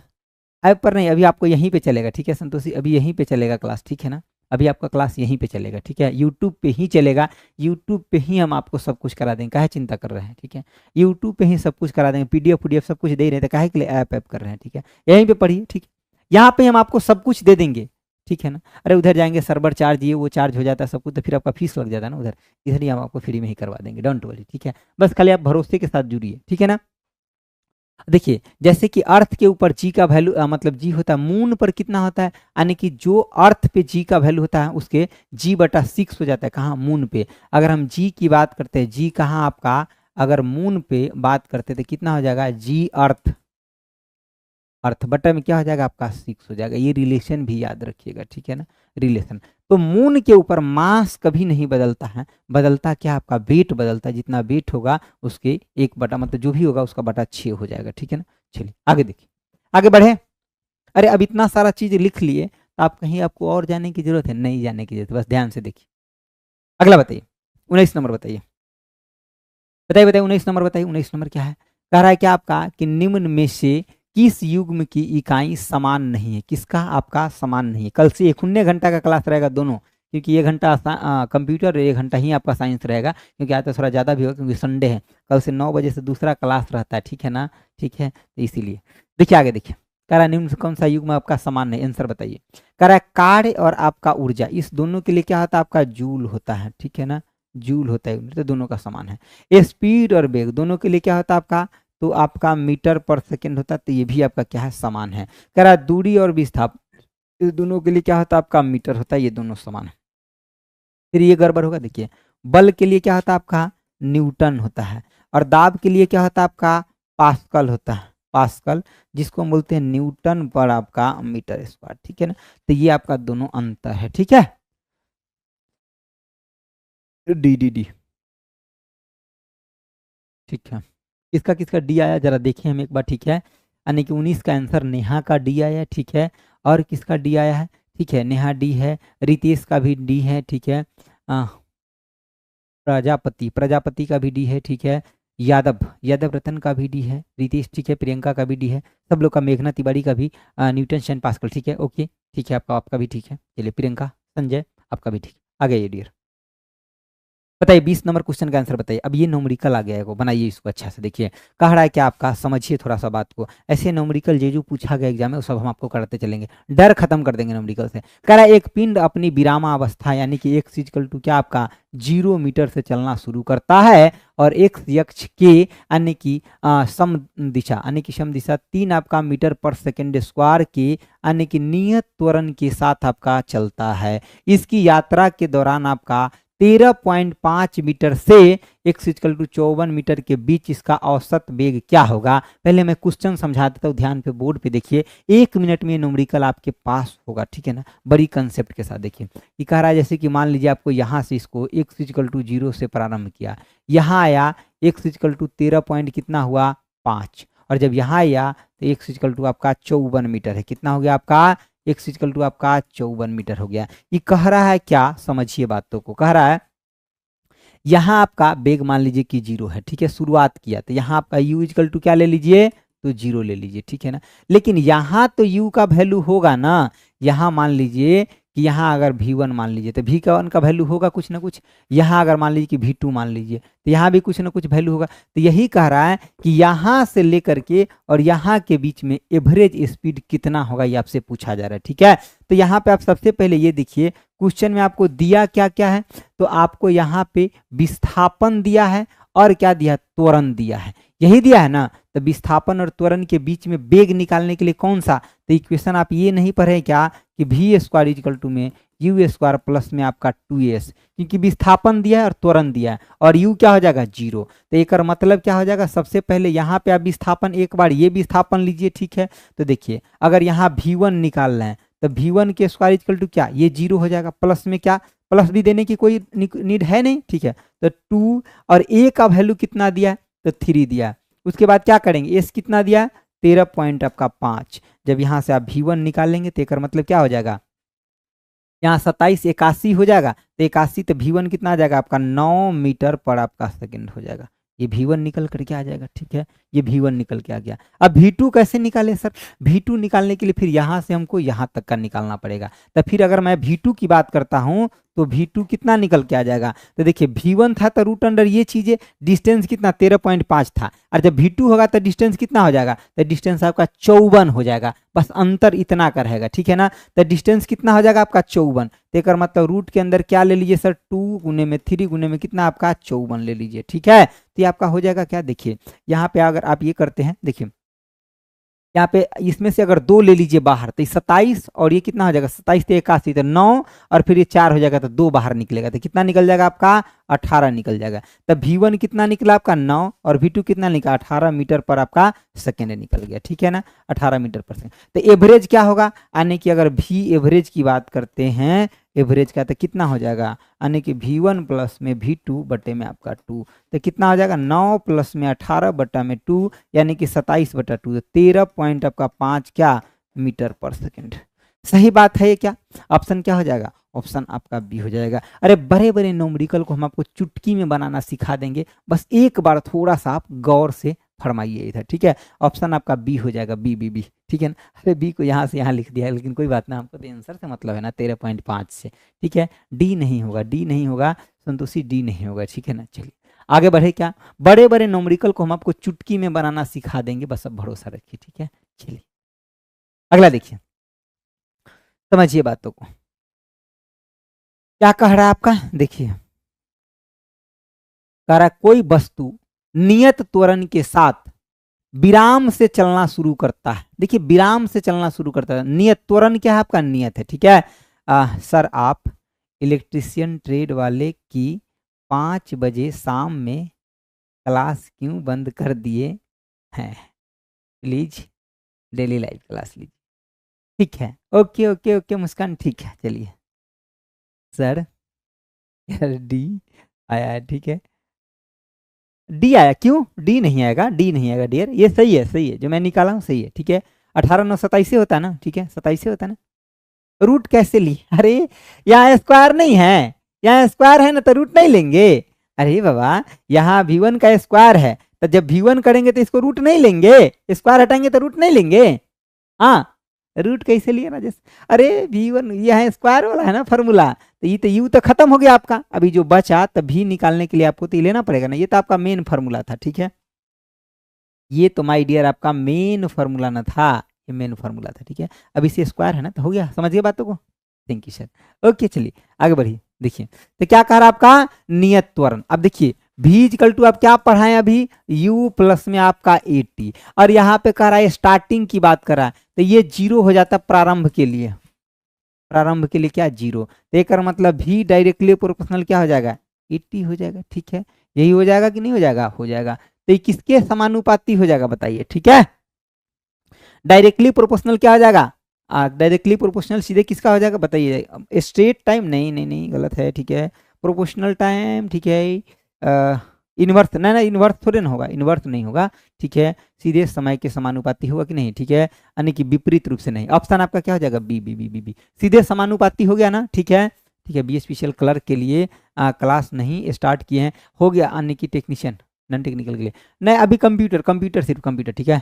ऐप पर नहीं, अभी आपको यहीं पे चलेगा, ठीक है संतोषी, अभी यहीं पे चलेगा क्लास, ठीक है ना। अभी आपका क्लास यहीं पे चलेगा, ठीक है। यूट्यूब पे ही चलेगा, यूट्यूब पे ही हम आपको सब कुछ करा देंगे, काहे चिंता कर रहे हैं, ठीक है। यूट्यूब पे ही सब कुछ करा देंगे, पीडीएफ सब कुछ दे रहे थे, काहे के लिए ऐप कर रहे हैं, ठीक है। यहीं पे पढ़िए, ठीक है। यहाँ पे हम आपको सब कुछ दे देंगे, ठीक है ना। अरे उधर जाएंगे सर्वर चार्ज, ये वो चार्ज हो जाता है सब कुछ, तो फिर आपका फीस लग जाता है ना उधर, इधर ही हम आपको फ्री में ही करवा देंगे, डोंट वरी, ठीक है। बस खाली आप भरोसे के साथ जुड़िए, ठीक है ना। देखिए जैसे कि अर्थ के ऊपर जी का वैल्यू मतलब जी होता है, मून पर कितना होता है, यानी कि जो अर्थ पे जी का वैल्यू होता है उसके जी/6 हो जाता है, कहाँ, मून पे। अगर हम जी की बात करते हैं, जी कहाँ आपका, अगर मून पे बात करते तो कितना हो जाएगा, जी अर्थ, अर्थ बटा में क्या हो जाएगा आपका 6 हो जाएगा। ये रिलेशन भी याद रखिएगा, ठीक है ना, रिलेशन। तो मून के ऊपर मास कभी नहीं बदलता है, बदलता क्या आपका वेट बदलता है, जितना वेट होगा उसके 1 बटा मतलब जो भी होगा उसका बटा 6 हो जाएगा, ठीक है ना। चलिए आगे देखिए, आगे बढ़े। अरे अब इतना सारा चीज लिख लिए तो आप कहीं आपको और जाने की जरूरत है, नहीं जाने की जरूरत, बस ध्यान से देखिए। अगला बताइए, 19 नंबर बताइए, बताइए बताइए 19 नंबर बताइए, 19 नंबर क्या है। कह रहा है क्या आपका कि निम्न में से किस युग्म की इकाई समान नहीं है, किसका आपका समान नहीं है। कल से 19 घंटा का क्लास रहेगा दोनों, क्योंकि 1 घंटा कंप्यूटर, 1 घंटा ही आपका साइंस रहेगा, क्योंकि आज तो थोड़ा ज़्यादा भी होगा क्योंकि संडे है। कल से 9 बजे से दूसरा क्लास रहता है, ठीक है ना, ठीक है। तो इसीलिए देखिए आगे देखिए, कह रहा है निम्न से कौन सा युग्म आपका समान नहीं, आंसर बताइए। कह रहा है कार्य और आपका ऊर्जा, इस दोनों के लिए क्या होता है आपका जूल होता है, ठीक है ना, जूल होता है, तो दोनों का समान है। स्पीड और वेग दोनों के लिए क्या होता है आपका, तो आपका मीटर पर सेकेंड होता है, तो ये भी आपका क्या है, समान है। कह रहा है दूरी और विस्थापन इस दोनों के लिए क्या होता है, आपका मीटर होता है, ये दोनों समान है। फिर ये गड़बड़ होगा, देखिए बल के लिए क्या होता है आपका, न्यूटन होता है, और दाब के लिए क्या होता है आपका, पास्कल होता है, पास्कल, जिसको हम बोलते हैं न्यूटन पर आपका मीटर स्क्वायर, ठीक है ना। तो ये आपका दोनों अंतर है, ठीक है। डी डी डी, ठीक है। किसका किसका डी आया जरा देखें हम एक बार, ठीक है। यानी कि 19 का आंसर नेहा का डी आया है, ठीक है। और किसका डी आया है, ठीक है, नेहा डी है, रितेश का भी डी है, ठीक है। प्रजापति, प्रजापति का भी डी है, ठीक है। यादव, यादव रतन का भी डी है, रितेश ठीक है, प्रियंका का भी डी है, सब लोग का, मेघना तिवारी का भी, न्यूटन शेन पास्कल, ठीक है, ओके, ठीक है। आपका भी ठीक है, चलिए प्रियंका, संजय आपका भी ठीक, आ गया ये डियर। बताइए 20 नंबर क्वेश्चन का आंसर बताइए। अब ये न्यूमेरिकल आ गया है, वो बनाइए इसको अच्छा से, देखिए कह रहा है क्या आपका, समझिए थोड़ा सा बात को। ऐसे न्यूमेरिकल जो पूछा गया एग्जाम में वो सब हम आपको कराते चलेंगे, डर खत्म कर देंगे न्यूमेरिकल से। कह रहा है एक पिंड अपनी विरामावस्था यानी कि x इक्वल टू क्या आपका 0 मीटर से चलना शुरू करता है और x अक्ष के यानी कि सम दिशा यानी कि सम दिशा 3 आपका मीटर पर सेकेंड स्क्वायर के यानी कि नियत त्वरण के साथ आपका चलता है। इसकी यात्रा के दौरान आपका 13.5 मीटर से x इक्वल टू 54 मीटर के बीच इसका औसत वेग क्या होगा। पहले मैं क्वेश्चन समझा देता हूँ, ध्यान पे बोर्ड पे देखिए, 1 मिनट में न्यूमेरिकल आपके पास होगा, ठीक है ना, बड़ी कंसेप्ट के साथ। देखिए ये कह रहा है जैसे कि मान लीजिए आपको यहाँ से इसको x इक्वल टू 0 से प्रारंभ किया, यहाँ आया x इक्वल टू 13 पॉइंट कितना हुआ 5, और जब यहाँ आया तो x इक्वल टू आपका 54 मीटर है, कितना हो गया आपका x इक्वल टू आपका 54 मीटर हो गया। ये कह रहा है क्या, समझिए बातों को, कह रहा है यहाँ आपका वेग मान लीजिए कि 0 है, ठीक है, शुरुआत किया तो यहाँ आपका u इक्वल टू क्या ले लीजिए, तो 0 ले लीजिए, ठीक है ना। लेकिन यहाँ तो u का वैल्यू होगा ना, यहाँ मान लीजिए कि यहाँ अगर v1 मान लीजिए तो v1 का वैल्यू होगा कुछ ना कुछ, यहाँ अगर मान लीजिए कि v2 मान लीजिए तो यहाँ भी कुछ ना कुछ वैल्यू होगा। तो यही कह रहा है कि यहाँ से लेकर के और यहाँ के बीच में एवरेज स्पीड कितना होगा, ये आपसे पूछा जा रहा है, ठीक है। तो यहाँ पे आप सबसे पहले ये देखिए क्वेश्चन में आपको दिया क्या क्या है, तो आपको यहाँ पे विस्थापन दिया है और क्या दिया, त्वरण दिया है, यही दिया है ना। तो विस्थापन और त्वरण के बीच में वेग निकालने के लिए कौन सा, तो इक्वेशन आप ये नहीं पढ़े क्या कि v स्क्वायर इक्वल टू में u स्क्वायर प्लस में आपका 2s, क्योंकि विस्थापन दिया है और त्वरण दिया है और u क्या हो जाएगा 0। तो एक मतलब क्या हो जाएगा, सबसे पहले यहाँ पे आप विस्थापन एक बार ये विस्थापन लीजिए, ठीक है। तो देखिए अगर यहाँ v1 निकाल रहे हैं तो v1 के स्क्वायर इक्वल टू क्या, ये 0 हो जाएगा, प्लस में क्या, प्लस भी देने की कोई नीड है नहीं, ठीक है। तो 2 और a का वैल्यू कितना दिया है, तो 3 दिया। उसके बाद क्या करेंगे, s कितना दिया 13 पॉइंट आपका 5, जब यहाँ से आप v1 निकालेंगे तो एक मतलब क्या हो जाएगा, यहाँ 27 81 हो जाएगा, तो 81 तो v1 कितना आ जाएगा आपका 9 मीटर पर आपका सेकंड हो जाएगा, ये v1 निकल करके आ जाएगा, ठीक है, ये v1 निकल के आ गया। अब v2 कैसे निकालें सर, v2 निकालने के लिए फिर यहाँ से हमको यहाँ तक का निकालना पड़ेगा। तो फिर अगर मैं v2 की बात करता हूँ तो v2 कितना निकल के आ जाएगा, तो देखिए v1 था तो रूट अंडर ये चीजें, डिस्टेंस कितना 13.5 था, और जब v2 होगा तो डिस्टेंस कितना हो जाएगा, तो डिस्टेंस आपका 54 हो जाएगा, बस अंतर इतना का रहेगा, ठीक है ना। तो डिस्टेंस कितना हो जाएगा आपका 54, तो एक मतलब रूट के अंदर क्या ले लीजिए सर 2 गुने में 3 गुने में कितना आपका 54 ले लीजिए, ठीक है। तो ये आपका हो जाएगा क्या, देखिए यहाँ पे अगर आप ये करते हैं, देखिए यहाँ पे इसमें से अगर 2 ले लीजिए बाहर तो 27 और ये कितना हो जाएगा 27 तो 81 तो 9 और फिर ये 4 हो जाएगा तो 2 बाहर निकलेगा, तो कितना निकल जाएगा आपका 18 निकल जाएगा। तब v1 कितना निकला आपका 9 और v2 कितना निकला 18 मीटर पर आपका सेकेंड निकल गया, ठीक है ना, 18 मीटर पर सेकेंड। तो एवरेज क्या होगा, यानी कि अगर v एवरेज की बात करते हैं, एवरेज का तो कितना हो जाएगा, यानी कि v1 प्लस में v2 बटे में आपका 2, तो कितना हो जाएगा 9 प्लस में 18 बटा में 2 यानी कि 27 बटा 2, 13 पॉइंट आपका 5 क्या मीटर पर सेकेंड। सही बात है ये क्या, ऑप्शन क्या हो जाएगा, ऑप्शन आपका बी हो जाएगा। अरे बड़े बड़े न्यूमेरिकल को हम आपको चुटकी में बनाना सिखा देंगे, बस एक बार थोड़ा सा आप गौर से फरमाइए इधर, ठीक है। ऑप्शन आपका बी हो जाएगा, बी बी बी, ठीक है ना। अरे बी को यहाँ से यहाँ लिख दिया है, लेकिन कोई बात ना, हमको तो आंसर से मतलब है ना 13.5 से, ठीक है। डी नहीं होगा, डी नहीं होगा संतोषी, डी नहीं होगा, ठीक है ना। चलिए आगे बढ़े, क्या बड़े बड़े न्यूमेरिकल को हम आपको चुटकी में बनाना सिखा देंगे, बस अब भरोसा रखिए, ठीक है। चलिए अगला देखिए, समझिए बातों को, क्या कह रहा है आपका, देखिए कह रहा है कोई वस्तु नियत त्वरण के साथ विराम से चलना शुरू करता है। देखिए विराम से चलना शुरू करता है। नियत त्वरण क्या है आपका? नियत है। ठीक है। सर आप इलेक्ट्रिशियन ट्रेड वाले की 5 बजे शाम में क्लास क्यों बंद कर दिए हैं? प्लीज डेली लाइव क्लास लीजिए। ठीक है, ओके ओके ओके मुस्कान, ठीक है चलिए। सर डी आया है, ठीक है। डी आया, क्यों डी नहीं आएगा? डी नहीं आएगा डियर, ये सही है, सही है, जो मैं निकाला हूँ सही है। ठीक है, 18 9 27 से होता है ना? ठीक है, 27 से होता है ना? रूट कैसे ली? अरे यहाँ स्क्वायर नहीं है, यहाँ स्क्वायर है ना तो रूट नहीं लेंगे। अरे बाबा यहाँ V1 का स्क्वायर है, तो जब V1 करेंगे तो इसको रूट नहीं लेंगे, स्क्वायर हटाएंगे तो रूट नहीं लेंगे। हाँ, रूट कैसे लिए राजेश? अरे V1 यह स्क्वायर वाला है ना फॉर्मूला, तो ये तो यू तो खत्म हो गया आपका। अभी जो बचा तो भी निकालने के लिए आपको तो ये लेना पड़ेगा ना, ये तो आपका मेन फार्मूला था। ठीक है, ये तो माय डियर आपका मेन फार्मूला ना था, ये मेन फार्मूला था। ठीक है, अब इसे स्क्वायर है ना, तो हो गया, समझिए बातों को। Thank you sir. ओके चलिए आगे बढ़िए। देखिए तो क्या कह रहा है आपका? नियत त्वरण। अब देखिए v इक्वल टू आप क्या पढ़ाएं अभी? u प्लस में आपका 80, और यहाँ पे कह रहा है स्टार्टिंग की बात कर रहा है, तो ये 0 हो जाता प्रारंभ के लिए। प्रारंभ के लिए क्या? 0। तो एक मतलब v डायरेक्टली प्रोपोर्शनल क्या हो जाएगा? 80 हो जाएगा। ठीक है, यही हो जाएगा कि नहीं हो जाएगा? हो जाएगा। तो ये किसके समानुपाती हो जाएगा बताइए? ठीक है, डायरेक्टली प्रोपोर्शनल क्या हो जाएगा? डायरेक्टली प्रोपोर्शनल सीधे किसका हो जाएगा बताइए? स्ट्रेट टाइम नहीं नहीं नहीं, गलत है। ठीक है, प्रोपोर्शनल टाइम। ठीक है, इनवर्स ना, ना इनवर्स थोड़े ना होगा, इनवर्स नहीं होगा। ठीक है, सीधे समय के समानुपाती होगा कि नहीं? ठीक है, यानी कि विपरीत रूप से नहीं। ऑप्शन आपका क्या हो जाएगा? B B B B B, सीधे समानुपाती हो गया ना? ठीक है, ठीक है। बी स्पेशल क्लर्क के लिए क्लास नहीं स्टार्ट किए हैं, हो गया। यानी कि टेक्नीशियन नॉन टेक्निकल के लिए नहीं, अभी कंप्यूटर, कंप्यूटर सिर्फ कंप्यूटर। ठीक है,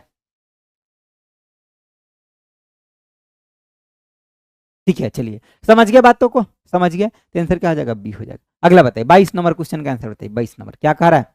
ठीक है चलिए, समझ गए बातों को? समझ गए, तो आंसर क्या हो जाएगा? बी हो जाएगा। अगला बताइए, 22 नंबर क्वेश्चन का आंसर बताइए। 22 नंबर क्या कह रहा है?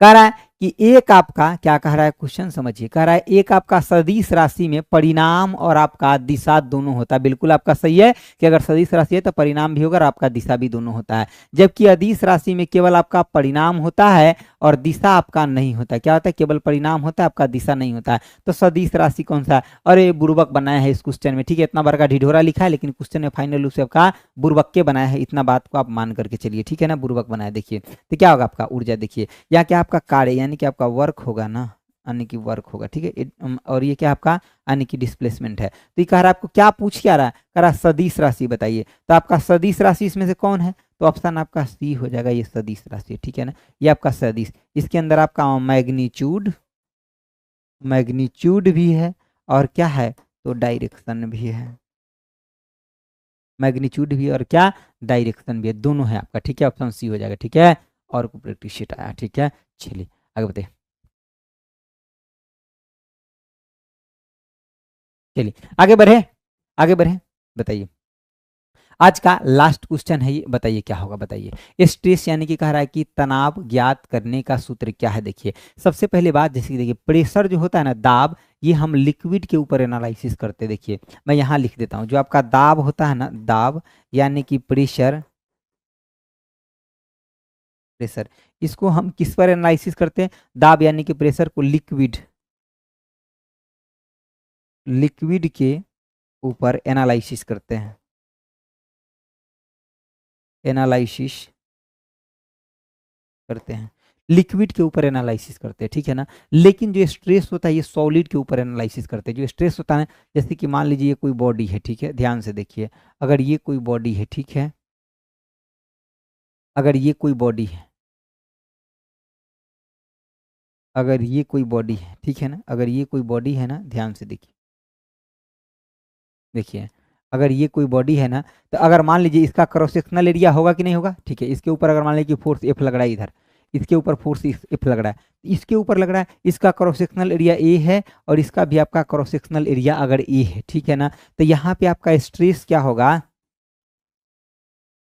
कह रहा है कि एक आपका, क्या कह रहा है क्वेश्चन समझिए, कह रहा है एक आपका सदिश राशि में परिणाम और आपका दिशा दोनों होता है। बिल्कुल आपका सही है कि अगर सदिश राशि है तो परिणाम भी होगा और आपका दिशा भी दोनों होता है, जबकि अदिश राशि में केवल आपका परिणाम होता है और दिशा आपका नहीं होता। क्या होता है? केवल परिणाम होता है, आपका दिशा नहीं होता है। तो सदिश राशि कौन सा है? अरे बुर्बक बनाया है इस क्वेश्चन में। ठीक है, इतना बार का ढिढोरा लिखा है, लेकिन क्वेश्चन में फाइनल रूप से आपका बुर्बक के बनाया है, इतना बात को आप मान करके चलिए। ठीक है ना, बुर्बक बनाया। देखिए तो क्या होगा आपका ऊर्जा, देखिए या क्या आपका कार्य यानी कि आपका वर्क होगा ना, यानी कि वर्क होगा। ठीक है, और ये क्या आपका यानी कि डिस्प्लेसमेंट है। तो ये कह रहा है आपको, क्या पूछ क्या रहा है? कह रहा सदिश राशि बताइए। तो आपका सदिश राशि इसमें से कौन है? तो ऑप्शन आपका सी हो जाएगा, ये सदिश राशि। ठीक है ना, ये आपका सदिश, इसके अंदर आपका मैग्नीट्यूड, मैग्नीट्यूड भी है और क्या है? तो डायरेक्शन भी है। मैग्नीट्यूड भी और क्या? डायरेक्शन भी है, दोनों है आपका। ठीक है, ऑप्शन सी हो जाएगा। ठीक है, और प्रैक्टिस शीट आया। ठीक है, चलिए आगे बताइए। चलिए आगे बढ़े, आगे बढ़े। बताइए आज का लास्ट क्वेश्चन है ये, बताइए क्या होगा? बताइए स्ट्रेस यानी कि कह रहा है कि तनाव ज्ञात करने का सूत्र क्या है? देखिए सबसे पहले बात, जैसे कि देखिए प्रेशर जो होता है ना, दाब, ये हम लिक्विड के ऊपर एनालिसिस करते हैं। देखिए मैं यहाँ लिख देता हूँ, जो आपका दाब होता है ना, दाब यानी कि प्रेशर, प्रेशर इसको हम किस पर एनालिसिस करते हैं? दाब यानी कि प्रेशर को लिक्विड, लिक्विड के ऊपर एनालिसिस करते हैं, एनालिसिस करते हैं, लिक्विड के ऊपर एनालिसिस करते हैं। ठीक है ना, लेकिन जो स्ट्रेस होता है ये सॉलिड के ऊपर एनालिसिस करते हैं। जो स्ट्रेस होता है, जैसे कि मान लीजिए ये कोई बॉडी है। ठीक है, ध्यान से देखिए, अगर ये कोई बॉडी है, ठीक है, अगर ये कोई बॉडी है, अगर ये कोई बॉडी है, ठीक है ना, अगर ये कोई बॉडी है ना, ध्यान से देखिए, देखिए अगर ये कोई बॉडी है ना, तो अगर मान लीजिए इसका क्रॉस सेक्शनल एरिया होगा कि नहीं होगा? ठीक है, इसके ऊपर अगर मान लीजिए फोर्स एफ लग रहा है इधर, इसके ऊपर फोर्स एफ लग रहा है, इसके ऊपर लग रहा है, इसका क्रॉस सेक्शनल एरिया ए है और इसका भी आपका क्रॉस सेक्शनल एरिया अगर ए है, ठीक है ना, तो यहाँ पे आपका स्ट्रेस क्या होगा?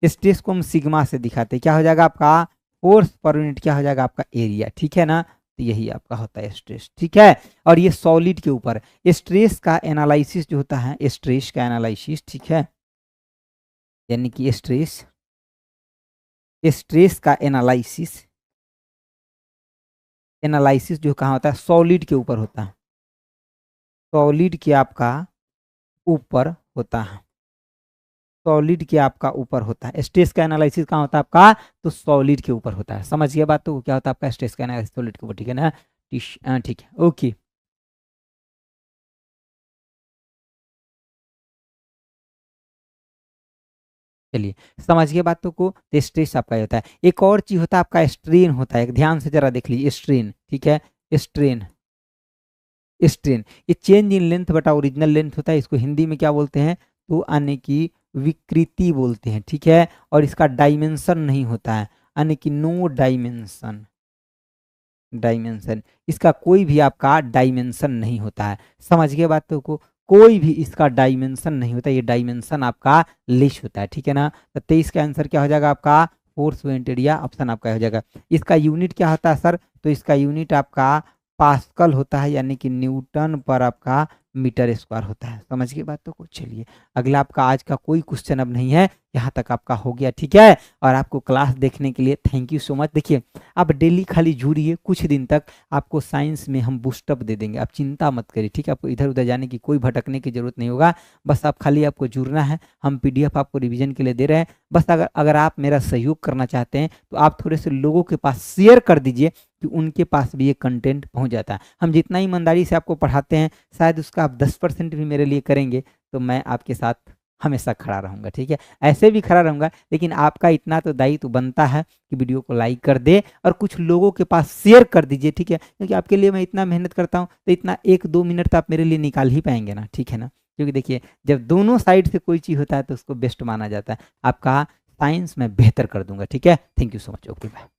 स्ट्रेस को हम सिग्मा से दिखाते हैं, क्या हो जाएगा आपका? फोर्स पर यूनिट क्या हो जाएगा आपका? एरिया। ठीक है ना, तो यही आपका होता है स्ट्रेस। ठीक है, और ये सॉलिड के ऊपर स्ट्रेस का एनालिसिस जो होता है, स्ट्रेस का एनालिसिस, ठीक है, यानी कि स्ट्रेस, स्ट्रेस का एनालिसिस एनालिसिस जो कहाँ होता है, सॉलिड के ऊपर होता है, सॉलिड के आपका ऊपर होता है, सॉलिड के आपका ऊपर होता है। स्ट्रेस का एनालिसिस कहाँ होता है आपका, तो सॉलिड के ऊपर होता है। समझ गया बात, तो क्या होता है आपका स्ट्रेस का एनालिसिस सॉलिड के ऊपर, ठीक है ना। ठीक है, ओके। चलिए समझ गए बातों को, तो स्ट्रेस आपका होता है। एक और चीज होता है आपका स्ट्रेन होता है, ध्यान से जरा देख लीजिए, स्ट्रेन, ठीक है, स्ट्रेन, स्ट्रेन ये चेंज इन लेंथ बटा ओरिजिनल लेंथ होता है। इसको हिंदी में क्या बोलते हैं, तो आने की विकृति बोलते हैं, ठीक है। और इसका डायमेंशन नहीं होता है, यानी कि नो डायमेंशन, डायमेंशन इसका कोई भी आपका डायमेंशन नहीं होता है। समझ गए बातों को, कोई भी इसका डायमेंशन नहीं होता, ये डायमेंशन आपका लेस होता है, ठीक है ना। तो 23 का आंसर क्या हो जाएगा आपका, फोर्स वेट एरिया, ऑप्शन आपका हो जाएगा। इसका यूनिट क्या होता है सर, तो इसका यूनिट आपका पास्कल होता है, यानी कि न्यूटन पर आपका मीटर स्क्वायर होता है। समझ गए बातों को। चलिए अगला आपका आज का कोई क्वेश्चन अब नहीं है, यहाँ तक आपका हो गया, ठीक है। और आपको क्लास देखने के लिए थैंक यू सो मच। देखिए आप डेली खाली जुड़िए, कुछ दिन तक आपको साइंस में हम बूस्टअप दे देंगे, आप चिंता मत करिए, ठीक है। आपको इधर उधर जाने की कोई भटकने की जरूरत नहीं होगा, बस आप खाली आपको जुड़ना है। हम PDF आपको रिवीजन के लिए दे रहे हैं, बस अगर आप मेरा सहयोग करना चाहते हैं तो आप थोड़े से लोगों के पास शेयर कर दीजिए कि उनके पास भी ये कंटेंट पहुंच जाता है। हम जितना ईमानदारी से आपको पढ़ाते हैं, शायद उसका आप 10% भी मेरे लिए करेंगे तो मैं आपके साथ हमेशा खड़ा रहूंगा, ठीक है। ऐसे भी खड़ा रहूंगा, लेकिन आपका इतना तो दायित्व बनता है कि वीडियो को लाइक कर दे और कुछ लोगों के पास शेयर कर दीजिए, ठीक है। क्योंकि आपके लिए मैं इतना मेहनत करता हूँ, तो इतना 1-2 मिनट तो आप मेरे लिए निकाल ही पाएंगे ना, ठीक है ना। क्योंकि देखिए जब दोनों साइड से कोई चीज़ होता है तो उसको बेस्ट माना जाता है। आपका साइंस मैं बेहतर कर दूंगा, ठीक है। Thank you so much, okay bye.